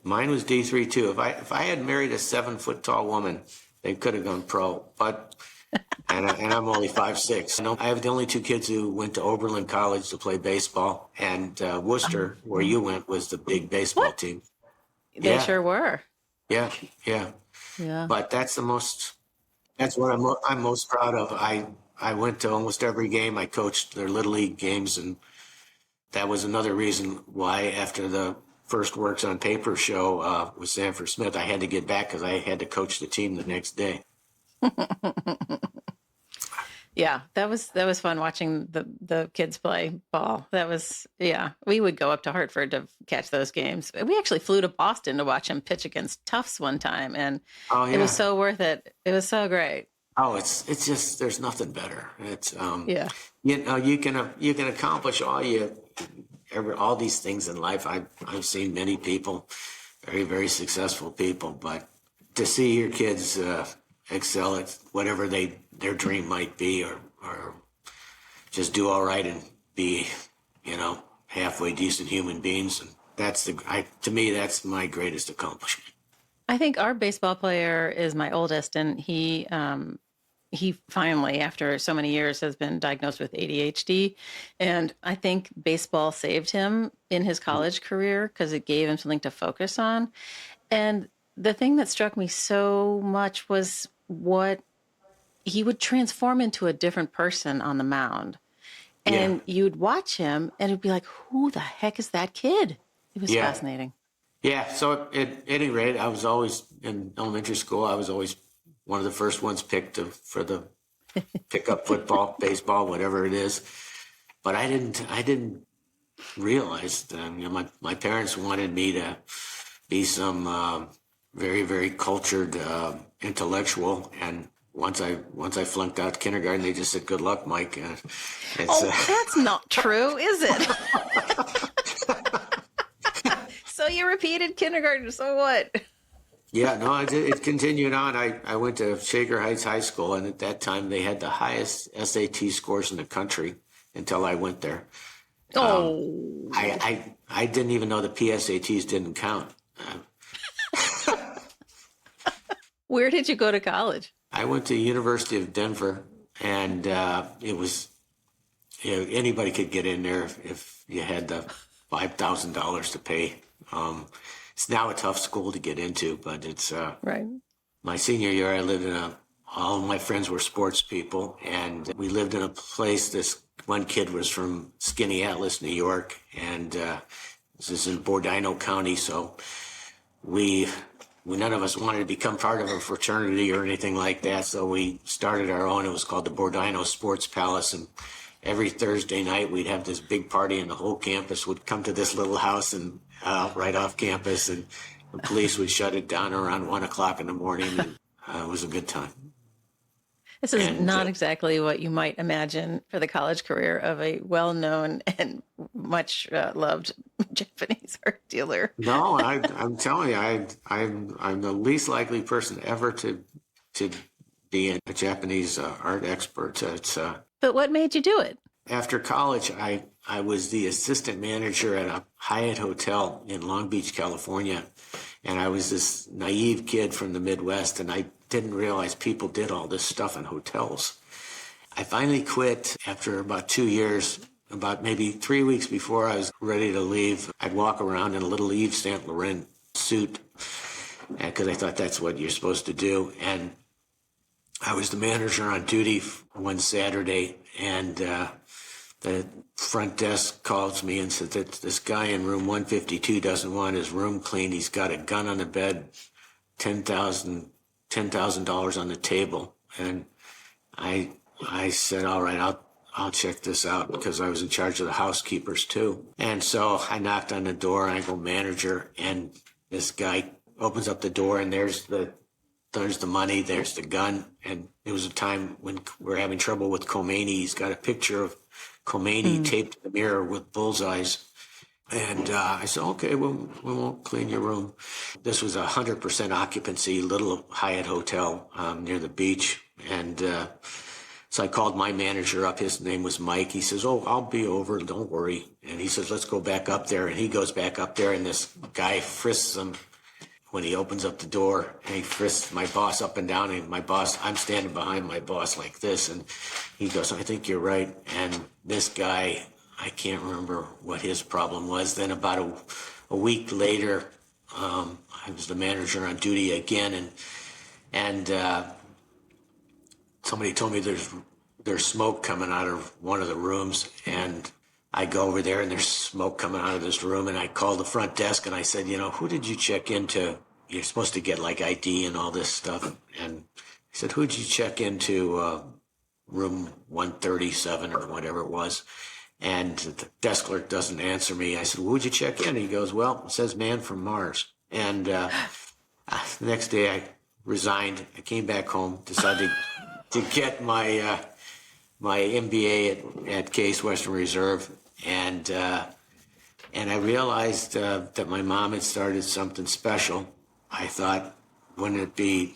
mine was D3 too. If I had married a 7-foot tall woman, they could have gone pro. But and I'm only 5'6". You know, I have the only two kids who went to Oberlin College to play baseball, and Worcester, where you went, was the big baseball What? team. They Yeah, sure were. yeah, yeah. Yeah. But that's what I'm most proud of. I went to almost every game. I coached their little league games, and that was another reason why after the first Works on Paper show with Sanford Smith, I had to get back because I had to coach the team the next day. Yeah, that was fun watching the kids play ball. That was, yeah. We would go up to Hartford to catch those games. We actually flew to Boston to watch him pitch against Tufts one time, and Oh it was yeah. so worth it. It was so great. Oh, it's just there's nothing better. It's Yeah. you can accomplish all these things in life. I've seen many people, very very successful people, but to see your kids excel at whatever their dream might be, or just do all right and be, halfway decent human beings, and to me that's my greatest accomplishment. I think our baseball player is my oldest, and he finally, after so many years, has been diagnosed with ADHD. And I think baseball saved him in his college career because it gave him something to focus on. And the thing that struck me so much was what he would transform into a different person on the mound. Yeah, And you'd watch him and it'd be like, who the heck is that kid? It was yeah. fascinating. Yeah, so at any rate, I was always in elementary school. I was always one of the first ones picked for the pick up football, baseball, whatever it is. But I didn't realize that, my parents wanted me to be some very very cultured intellectual, and once I flunked out kindergarten, they just said, "Good luck, Mike." It's Oh, that's not true, is it? So you repeated kindergarten, so what? Yeah, no, it continued on. I went to Shaker Heights High School, and at that time they had the highest SAT scores in the country until I went there. Oh, I didn't even know the PSATs didn't count. where did you go to college? I went to University of Denver, and it was, anybody could get in there if you had the $5,000 to pay. It's now a tough school to get into, but it's Right. my senior year. I lived all of my friends were sports people, and we lived in a place. This one kid was from Skinny Atlas, New York, and this is in Bordino County. So we none of us wanted to become part of a fraternity or anything like that. So we started our own. It was called the Bordino Sports Palace, and every Thursday night we'd have this big party, and the whole campus would come to this little house and right off campus, and the police would shut it down around 1 o'clock in the morning, and it was a good time. This is And not exactly what you might imagine for the college career of a well-known and much loved Japanese art dealer. no, I'm telling you, I'm the least likely person ever to be a Japanese art expert. It's But what made you do it? after college, I was the assistant manager at a Hyatt hotel in Long Beach, California. And I was this naive kid from the Midwest, and I didn't realize people did all this stuff in hotels. I finally quit after about 2 years. About maybe 3 weeks before I was ready to leave, I'd walk around in a little Yves Saint Laurent suit because I thought that's what you're supposed to do. And I was the manager on duty one Saturday, and the front desk calls me and said that this guy in room 152 doesn't want his room cleaned. He's got a gun on the bed, $10,000 on the table. And I said, all right, I'll check this out, because I was in charge of the housekeepers too. And so I knocked on the door, and I go, manager, and this guy opens up the door, and there's the money, there's the gun. And it was a time when we're having trouble with Khomeini. He's got a picture of Khomeini taped to the mirror with bullseyes. And I said, okay, we won't clean your room. This was 100% occupancy, little Hyatt hotel near the beach. And so I called my manager up. His name was Mike. He says, oh, I'll be over, don't worry. And he says, let's go back up there. And he goes back up there, and this guy frisks him when he opens up the door and he frisks my boss up and down, and I'm standing behind my boss like this, and he goes, I think you're right. And this guy, I can't remember what his problem was. Then about a week later, I was the manager on duty again, and somebody told me there's smoke coming out of one of the rooms, and I go over there and there's smoke coming out of this room, and I called the front desk and I said, who did you check into? You're supposed to get like ID and all this stuff. And he said, who'd you check into room 137 or whatever it was? And the desk clerk doesn't answer me. I said, who'd you check in? He goes, well, it says man from Mars. And the next day I resigned. I came back home, decided to get my MBA at Case Western Reserve, and I realized that my mom had started something special. I thought, wouldn't it be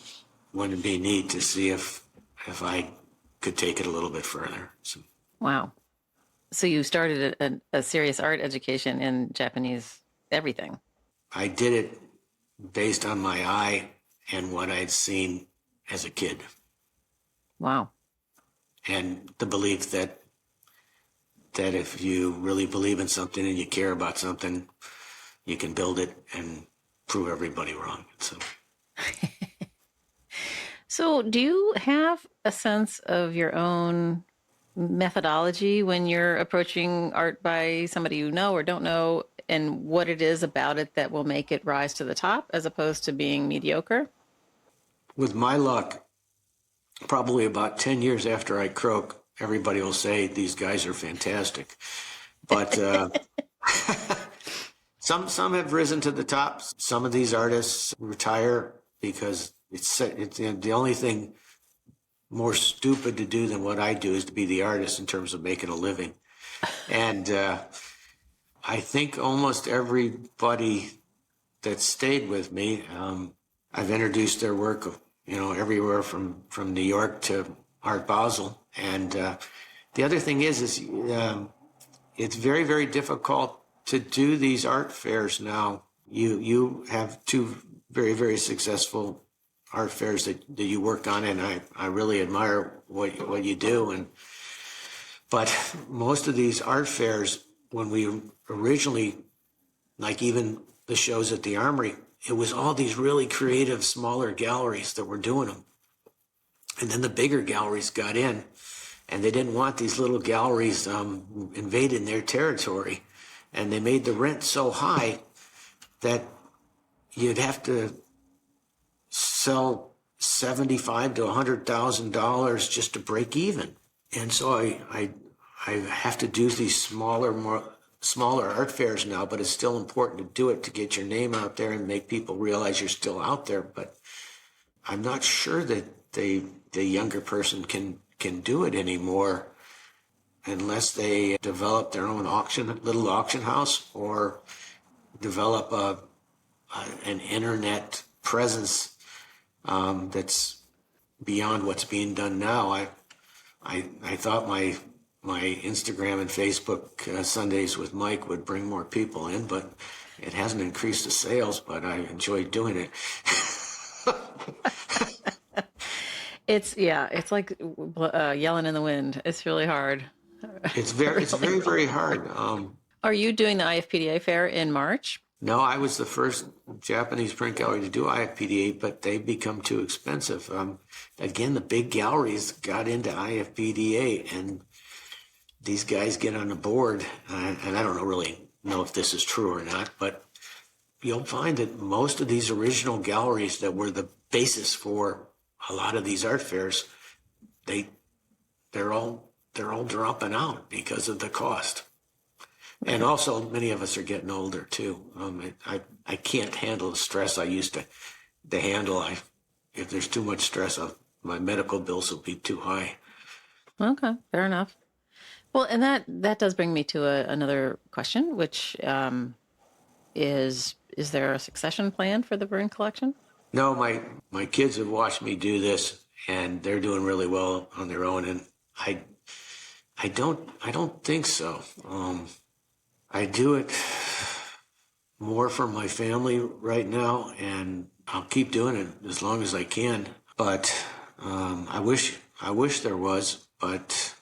neat to see if I could take it a little bit further? So, Wow. So you started a serious art education in Japanese everything. I did it based on my eye and what I'd seen as a kid. Wow. And the belief that if you really believe in something and you care about something, you can build it and prove everybody wrong. So do you have a sense of your own methodology when you're approaching art by somebody you know or don't know, and what it is about it that will make it rise to the top as opposed to being mediocre? With my luck, probably about 10 years after I croak, everybody will say these guys are fantastic. But some have risen to the top. Some of these artists retire because it's the only thing more stupid to do than what I do is to be the artist in terms of making a living. And I think almost everybody that stayed with me, I've introduced their work, everywhere from New York to Art Basel. And the other thing is it's very, very difficult to do these art fairs now. You have two very, very successful art fairs that you work on, and I really admire what you do. But most of these art fairs, when we originally, like even the shows at the Armory, it was all these really creative, smaller galleries that were doing them. And then the bigger galleries got in, and they didn't want these little galleries invading their territory. And they made the rent so high that you'd have to sell $75,000 to $100,000 just to break even. And so I have to do these smaller art fairs now, but it's still important to do it to get your name out there and make people realize you're still out there. But I'm not sure that the younger person can do it anymore unless they develop their own little auction house, or develop an internet presence that's beyond what's being done now. I thought my Instagram and Facebook Sundays with Mike would bring more people in, but it hasn't increased the sales, but I enjoyed doing it. It's like yelling in the wind. It's really hard. It's very, very hard. Are you doing the IFPDA fair in March? No, I was the first Japanese print gallery to do IFPDA, but they've become too expensive. Again, the big galleries got into IFPDA, and these guys get on the board, and I don't really know if this is true or not, but you'll find that most of these original galleries that were the basis for a lot of these art fairs, they're all dropping out because of the cost. And also, many of us are getting older too. I can't handle the stress I used to handle. If there's too much stress, my medical bills will be too high. Okay, fair enough. Well, and that does bring me to another question, which is there a succession plan for the Verne Collection? No, my kids have watched me do this, and they're doing really well on their own, and I don't think so. I do it more for my family right now, and I'll keep doing it as long as I can. But I wish there was, but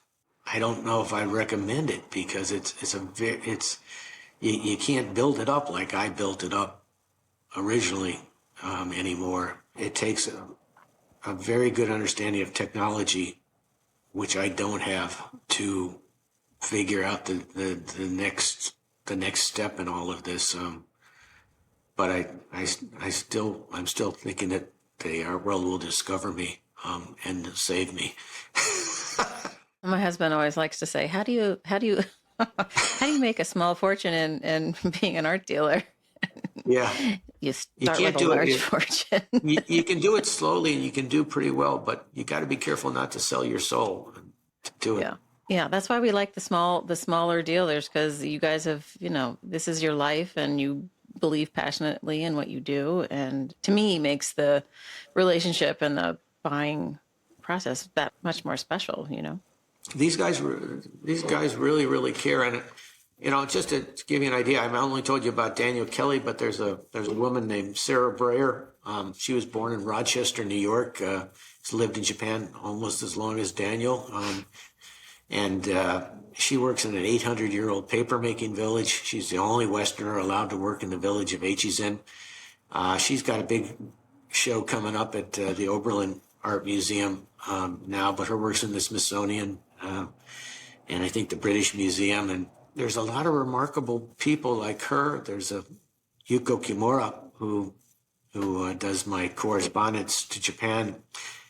I don't know if I recommend it, because you can't build it up like I built it up originally anymore. It takes a very good understanding of technology, which I don't have, to figure out the next step in all of this. But I'm still thinking that the art world will discover me and save me. My husband always likes to say, how do you how do you make a small fortune in being an art dealer? Yeah. You start with a large fortune. You can do it slowly, and you can do pretty well, but you got to be careful not to sell your soul to do it. Yeah, that's why we like the smaller dealers, because you guys have, this is your life, and you believe passionately in what you do, and to me makes the relationship and the buying process that much more special. These guys really, really care. And just to give you an idea, I only told you about Daniel Kelly, but there's a woman named Sarah Breyer. She was born in Rochester, New York. She's lived in Japan almost as long as Daniel. And she works in an 800-year-old paper-making village. She's the only Westerner allowed to work in the village of Echizen. She's got a big show coming up at the Oberlin Art Museum now, but her work's in the Smithsonian and I think the British Museum. And there's a lot of remarkable people like her. There's a Yuko Kimura who does my correspondence to Japan.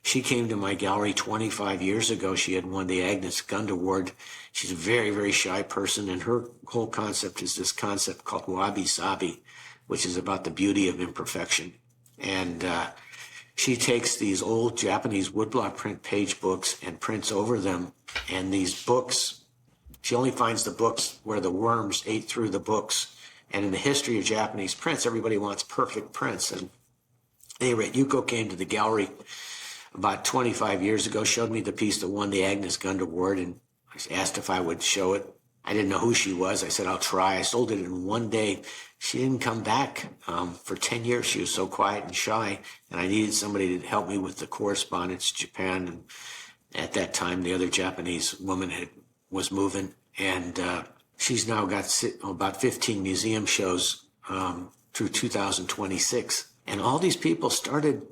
She came to my gallery 25 years ago. She had won the Agnes Gund Award. She's a very, very shy person, and her whole concept is this concept called wabi-sabi, which is about the beauty of imperfection. And she takes these old Japanese woodblock print page books and prints over them. And these books, she only finds the books where the worms ate through the books. And in the history of Japanese prints, everybody wants perfect prints. And at any rate, Yuko came to the gallery about 25 years ago, showed me the piece that won the Agnes Gund Award, and I asked if I would show it. I didn't know who she was. I said, I'll try. I sold it in one day. She didn't come back for 10 years. She was so quiet and shy, and I needed somebody to help me with the correspondence to Japan. And at that time, the other Japanese woman was moving, and she's now got about 15 museum shows through 2026. And all these people started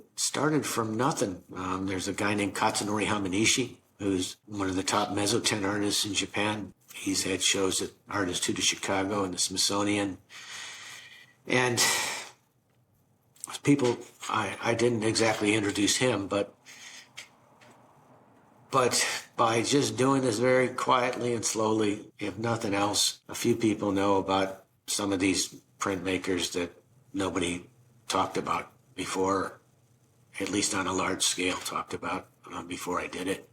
from nothing. There's a guy named Katsunori Hamanishi, who's one of the top mezzotint artists in Japan. He's had shows at Art Institute of Chicago and the Smithsonian. And people, I didn't exactly introduce him, but by just doing this very quietly and slowly, if nothing else, a few people know about some of these printmakers that nobody talked about before, at least on a large scale, talked about before I did it.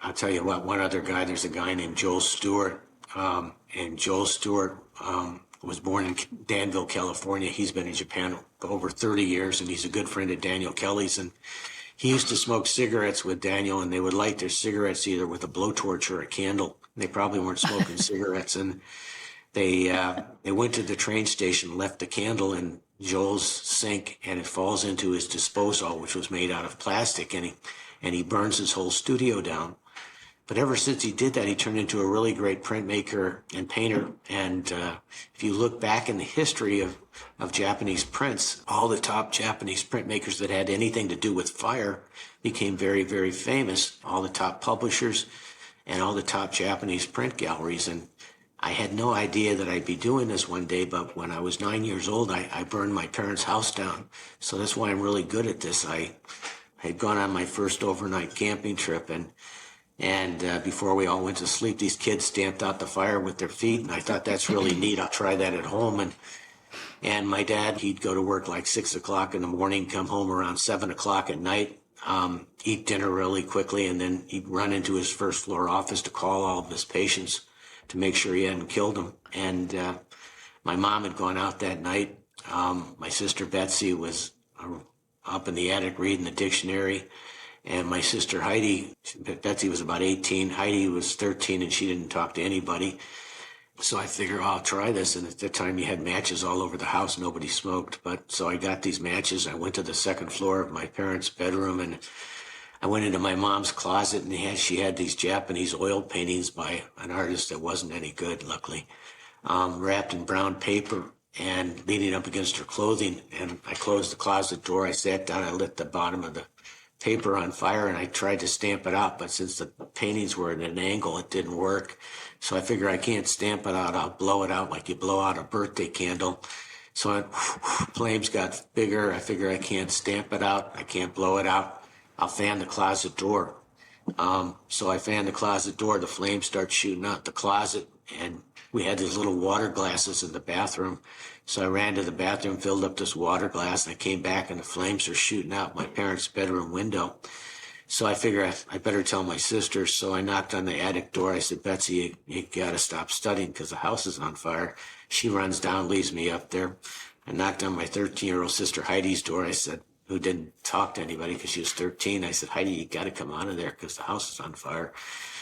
I'll tell you what, one other guy, there's a guy named Joel Stewart, and Joel Stewart was born in Danville, California. He's been in Japan for over 30 years, and he's a good friend of Daniel Kelly's. And he used to smoke cigarettes with Daniel, and they would light their cigarettes either with a blowtorch or a candle. They probably weren't smoking cigarettes, and they went to the train station, left the candle in Joel's sink, and it falls into his disposal, which was made out of plastic, and he burns his whole studio down. But ever since he did that, he turned into a really great printmaker and painter. And if you look back in the history of Japanese prints, all the top Japanese printmakers that had anything to do with fire became very, very famous. All the top publishers and all the top Japanese print galleries. And I had no idea that I'd be doing this one day, but when I was 9 years old, I burned my parents' house down. So that's why I'm really good at this. I had gone on my first overnight camping trip, and before we all went to sleep, these kids stamped out the fire with their feet, and I thought that's really neat. I'll try that at home. And my dad, he'd go to work like 6 o'clock in the morning, come home around 7 o'clock at night, eat dinner really quickly, and then he'd run into his first floor office to call all of his patients to make sure he hadn't killed them. And my mom had gone out that night. My sister Betsy was up in the attic reading the dictionary. And my sister Heidi, Betsy was about 18, Heidi was 13, and she didn't talk to anybody. So I figure I'll try this. And at that time you had matches all over the house. Nobody smoked. But so I got these matches. I went to the second floor of my parents' bedroom, and I went into my mom's closet, and she had these Japanese oil paintings by an artist that wasn't any good, luckily, wrapped in brown paper and leaning up against her clothing. And I closed the closet door. I sat down. I lit the bottom of the paper on fire, and I tried to stamp it out. But since the paintings were at an angle, it didn't work. So I figure I can't stamp it out. I'll blow it out like you blow out a birthday candle. So flames got bigger. I figure I can't stamp it out. I can't blow it out. I'll fan the closet door. So I fan the closet door. The flames start shooting out the closet, and we had these little water glasses in the bathroom. So I ran to the bathroom, filled up this water glass, and I came back, and the flames are shooting out my parents' bedroom window. So I figure I better tell my sister. So I knocked on the attic door. I said, Betsy, you got to stop studying because the house is on fire. She runs down, leaves me up there. I knocked on my 13-year-old sister Heidi's door. I said, who didn't talk to anybody because she was 13. I said, Heidi, you got to come out of there because the house is on fire.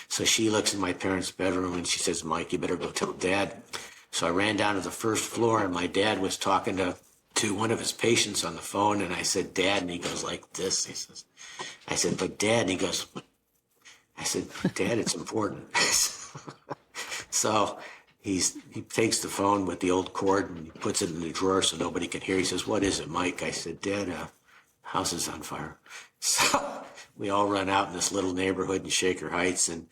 So she looks in my parents' bedroom and she says, Mike, you better go tell Dad. So I ran down to the first floor, and my dad was talking to one of his patients on the phone. And I said, Dad, and he goes like this. He says, I said, but Dad, and he goes, I said, Dad, it's important. So he takes the phone with the old cord and he puts it in the drawer so nobody can hear. He says, what is it, Mike? I said, Dad, house is on fire. So we all run out in this little neighborhood in Shaker Heights, and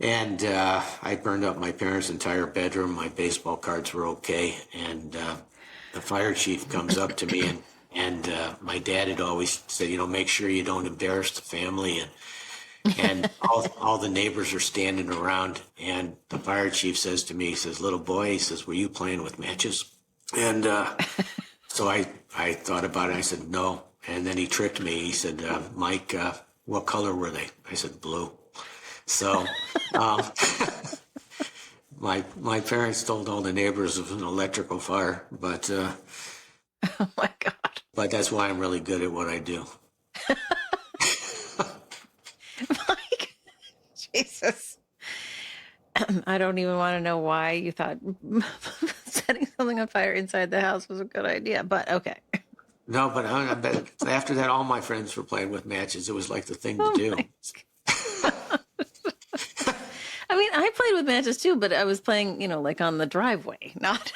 I burned up my parents' entire bedroom. My baseball cards were okay, and the fire chief comes up to me, and my dad had always said, make sure you don't embarrass the family, and all the neighbors are standing around, and the fire chief says to me, he says, little boy, he says, were you playing with matches? And so I thought about it. I said, no. And then he tricked me. He said, Mike, what color were they? I said, blue. So my parents told all the neighbors of an electrical fire, but Oh my God. but that's why I'm really good at what I do. Mike, Jesus. I don't even want to know why you thought setting something on fire inside the house was a good idea, but okay. No, but I bet after that, all my friends were playing with matches. It was like the thing to do. I mean, I played with matches too, but I was playing, like on the driveway, not.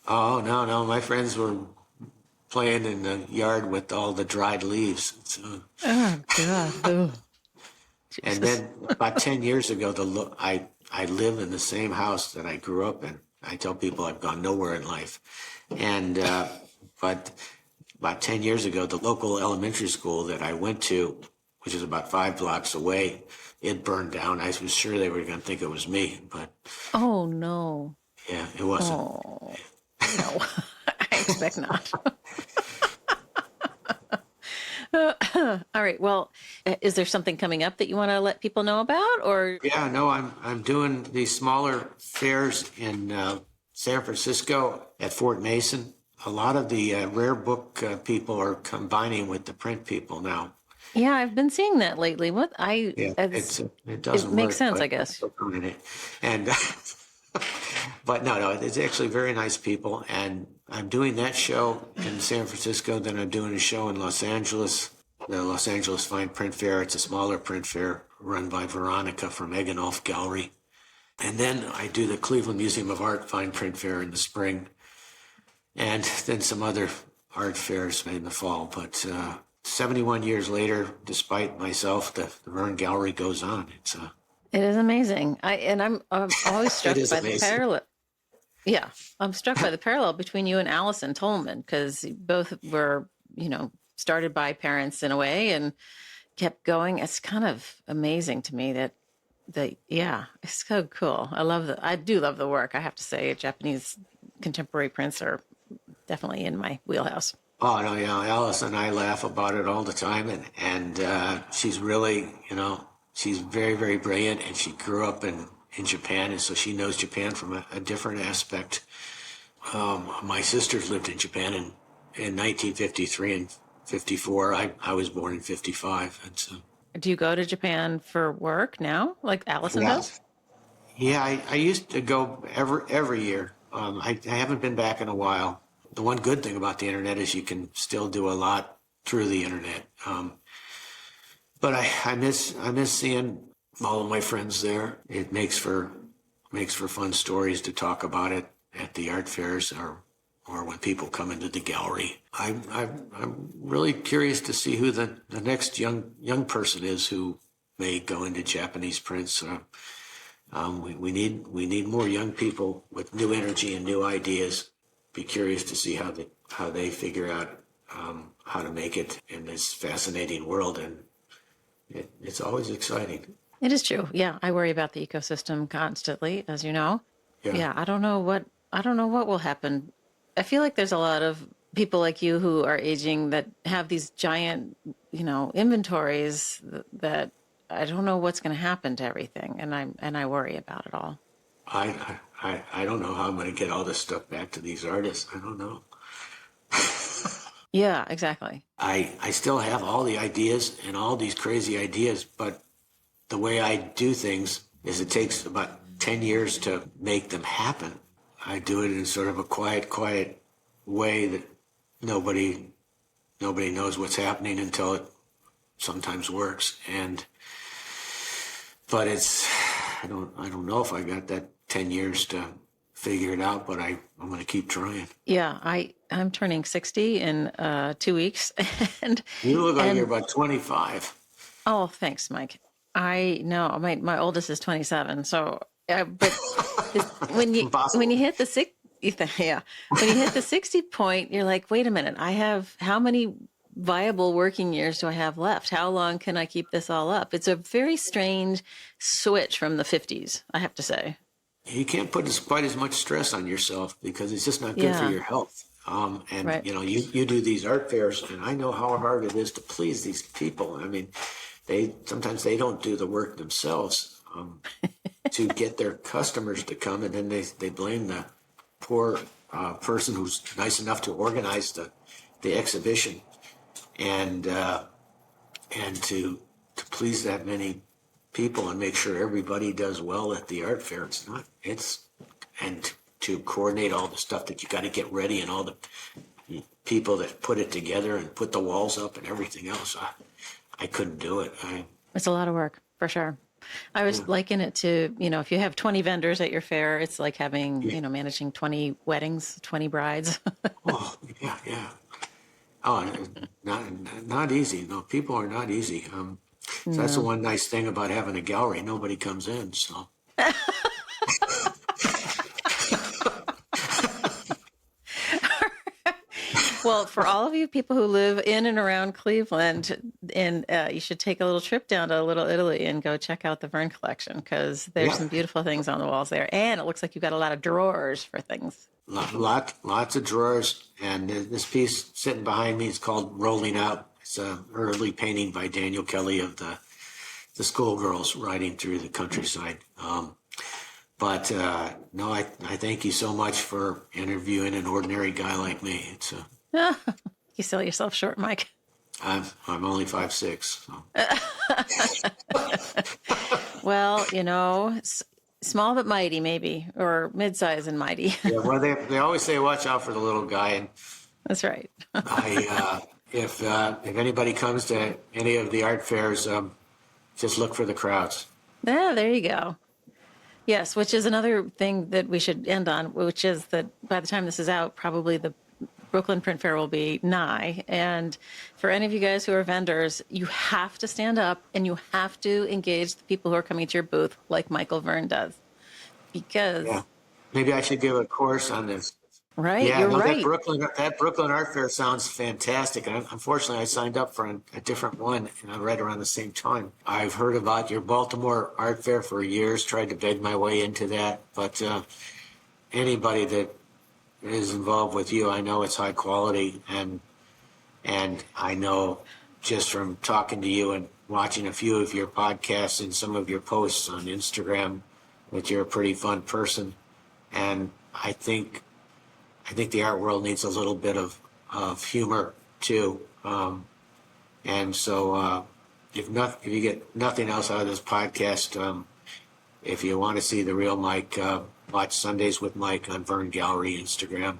Oh, no. My friends were playing in the yard with all the dried leaves. So, Oh, God. Oh. and then about 10 years ago, I live in the same house that I grew up in. I tell people I've gone nowhere in life. And but about 10 years ago, the local elementary school that I went to, which is about 5 blocks away, it burned down. I was sure they were going to think it was me, but Oh, no. yeah, it wasn't. Oh, no. I expect not. All right. Well, is there something coming up that you want to let people know about, or? Yeah, no, I'm doing these smaller fairs in San Francisco at Fort Mason. A lot of the rare book people are combining with the print people now. Yeah, I've been seeing that lately. Yeah, it doesn't makes work, sense, but I guess. I'm doing it. And but no, it's actually very nice people. And I'm doing that show in San Francisco. Then I'm doing a show in Los Angeles, the Los Angeles Fine Print Fair. It's a smaller print fair run by Veronica from Eggenolf Gallery. And then I do the Cleveland Museum of Art Fine Print Fair in the spring, and then some other art fairs in the fall. But 71 years later, despite myself, the Verne Gallery goes on. It is amazing. I'm always struck by the amazing. parallel. Yeah, I'm struck by the parallel between you and Allison Tolman, because both were, started by parents in a way and kept going. It's kind of amazing to me that it's so cool. I do love the work. I have to say, Japanese contemporary prints are definitely in my wheelhouse. Oh, no, yeah, Alice and I laugh about it all the time. And she's really, she's very, very brilliant. And she grew up in Japan. And so she knows Japan from a different aspect. My sisters lived in Japan in 1953 and 54. I was born in 55. And so. Do you go to Japan for work now, like Allison does? Yeah, I used to go every year. I haven't been back in a while. The one good thing about the internet is you can still do a lot through the internet. But I miss seeing all of my friends there. It makes for fun stories to talk about it at the art fairs or when people come into the gallery. I'm really curious to see who the next young person is who may go into Japanese prints. We need more young people with new energy and new ideas. Be curious to see how they figure out how to make it in this fascinating world, and it's always exciting. It is true. Yeah, I worry about the ecosystem constantly, as you know. Yeah. Yeah, I don't know what will happen. I feel like there's a lot of people like you who are aging that have these giant, inventories that I don't know what's going to happen to everything, and I worry about it all. I don't know how I'm going to get all this stuff back to these artists. I don't know. Yeah, exactly. I still have all the ideas and all these crazy ideas, but the way I do things is it takes about 10 years to make them happen. I do it in sort of a quiet way that nobody knows what's happening until it sometimes works. But I don't know if I got that 10 years to figure it out, but I'm going to keep trying. Yeah, I'm turning 60 in 2 weeks, and You look like and you're about 25. oh, thanks, Mike. I know my oldest is 27, so but when you Impossible. hit the six, yeah, when you hit the 60 point, you're like, wait a minute, I have how many viable working years do I have left? How long can I keep this all up? It's a very strange switch from the 50s, I have to say. You can't put quite as much stress on yourself because it's just not good for Yeah, your health. And right. you do these art fairs, and I know how hard it is to please these people. I mean, sometimes they don't do the work themselves to get their customers to come, and then they blame the poor person who's nice enough to organize the exhibition, and to please that many people and make sure everybody does well at the art fair. And to coordinate all the stuff that you got to get ready and all the people that put it together and put the walls up and everything else. I couldn't do it. It's a lot of work for sure. I was liken it to, if you have 20 vendors at your fair, it's like having, Yeah. managing 20 weddings, 20 brides. Oh, yeah, yeah. Oh, not easy. No, people are not easy. So that's the No. one nice thing about having a gallery. Nobody comes in, so. Well, for all of you people who live in and around Cleveland, and you should take a little trip down to Little Italy and go check out the Verne Collection because there's Yeah. some beautiful things on the walls there, and it looks like you've got a lot of drawers for things. Lots of drawers, and this piece sitting behind me is called "Rolling Out." It's an early painting by Daniel Kelly of the schoolgirls riding through the countryside. But no, I thank you so much for interviewing an ordinary guy like me. You sell yourself short, Mike. I'm only 5'6". So. Well, small but mighty, maybe, or mid-size and mighty. Yeah, well, they always say watch out for the little guy, and That's right. if anybody comes to any of the art fairs, just look for the crowds. Yeah, there you go. Yes, which is another thing that we should end on, which is that by the time this is out, probably the Brooklyn Print Fair will be nigh. And for any of you guys who are vendors, you have to stand up and you have to engage the people who are coming to your booth like Michael Verne does. Because, Yeah, maybe I should give a course on this. right, Yeah, you're no, right. that Brooklyn Art Fair sounds fantastic. And unfortunately, I signed up for a different one, and I read around the same time. I've heard about your Baltimore Art Fair for years, tried to beg my way into that, but anybody that is involved with you, I know it's high quality, and I know just from talking to you and watching a few of your podcasts and some of your posts on Instagram that you're a pretty fun person, and I think the art world needs a little bit of humor too. And so if you get nothing else out of this podcast, if you want to see the real Mike, watch Sundays with Mike on Verne Gallery Instagram.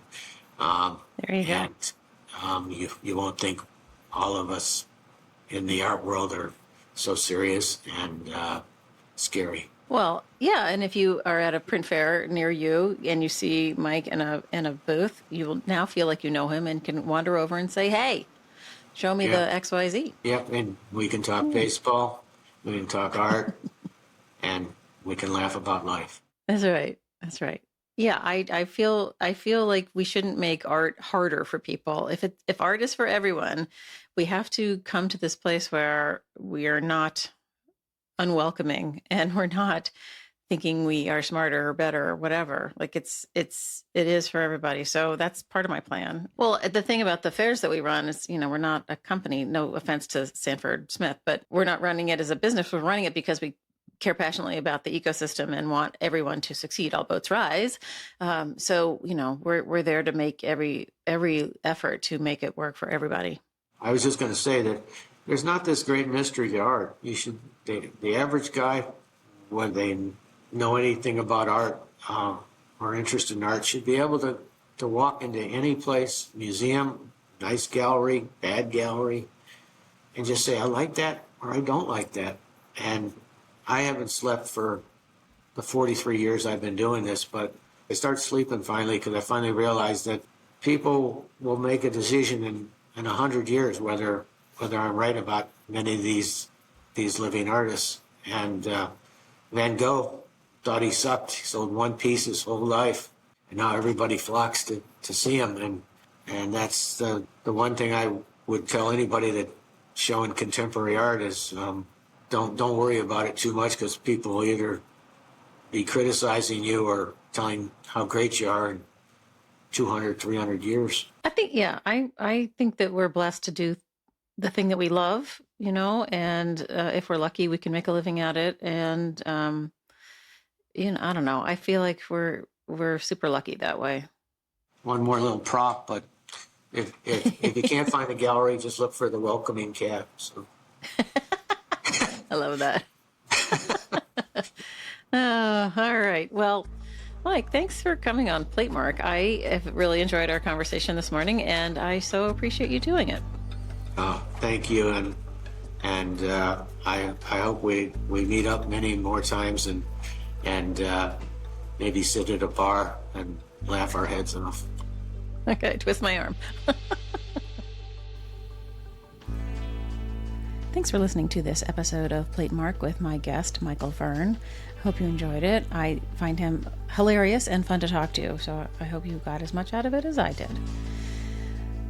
There you go. And you won't think all of us in the art world are so serious and scary. Well, yeah, and if you are at a print fair near you and you see Mike in a booth, you will now feel like you know him and can wander over and say, "Hey, show me the XYZ." Yep, and we can talk baseball, we can talk art, and we can laugh about life. That's right. That's right. Yeah, I feel like we shouldn't make art harder for people. If art is for everyone, we have to come to this place where we are not unwelcoming and we're not thinking we are smarter or better or whatever. Like it is for everybody. So that's part of my plan. Well, the thing about the fairs that we run is, we're not a company, no offense to Sanford Smith, but we're not running it as a business. We're running it because we care passionately about the ecosystem and want everyone to succeed. All boats rise. So, we're there to make every effort to make it work for everybody. I was just going to say that there's not this great mystery to art. The average guy, when they know anything about art or interested in art, should be able to walk into any place, museum, nice gallery, bad gallery, and just say, I like that or I don't like that. And I haven't slept for the 43 years I've been doing this, but I started sleeping finally because I finally realized that people will make a decision in 100 years whether I'm right about many of these living artists. And Van Gogh thought he sucked. He sold one piece his whole life, and now everybody flocks to see him. And that's the one thing I would tell anybody that showing contemporary art is don't worry about it too much, because people will either be criticizing you or telling how great you are in 200, 300 years. I think, I think that we're blessed to do the thing that we love, and if we're lucky, we can make a living at it. And, I don't know. I feel like we're super lucky that way. One more little prop, but if you can't find a gallery, just look for the welcoming cap. So. I love that. Oh, all right. Well, Mike, thanks for coming on Platemark. I have really enjoyed our conversation this morning, and I so appreciate you doing it. Thank you, and I hope we meet up many more times and maybe sit at a bar and laugh our heads off. Okay, twist my arm. Thanks for listening to this episode of Platemark with my guest, Michael Verne. Hope you enjoyed it. I find him hilarious and fun to talk to, so I hope you got as much out of it as I did.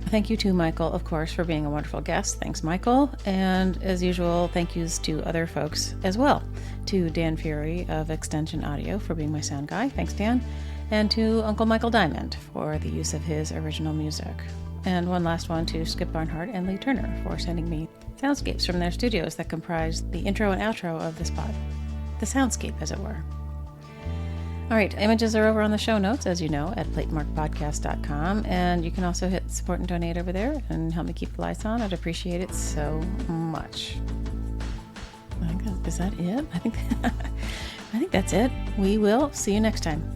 Thank you to Michael, of course, for being a wonderful guest. Thanks, Michael. And as usual, thank yous to other folks as well. To Dan Fury of Extension Audio for being my sound guy. Thanks, Dan. And to Uncle Michael Diamond for the use of his original music. And one last one to Skip Barnhart and Lee Turner for sending me soundscapes from their studios that comprise the intro and outro of this pod. The soundscape, as it were. All right, images are over on the show notes, as you know, at platemarkpodcast.com. And you can also hit support and donate over there and help me keep the lights on. I'd appreciate it so much. Is that it? I think that's it. We will see you next time.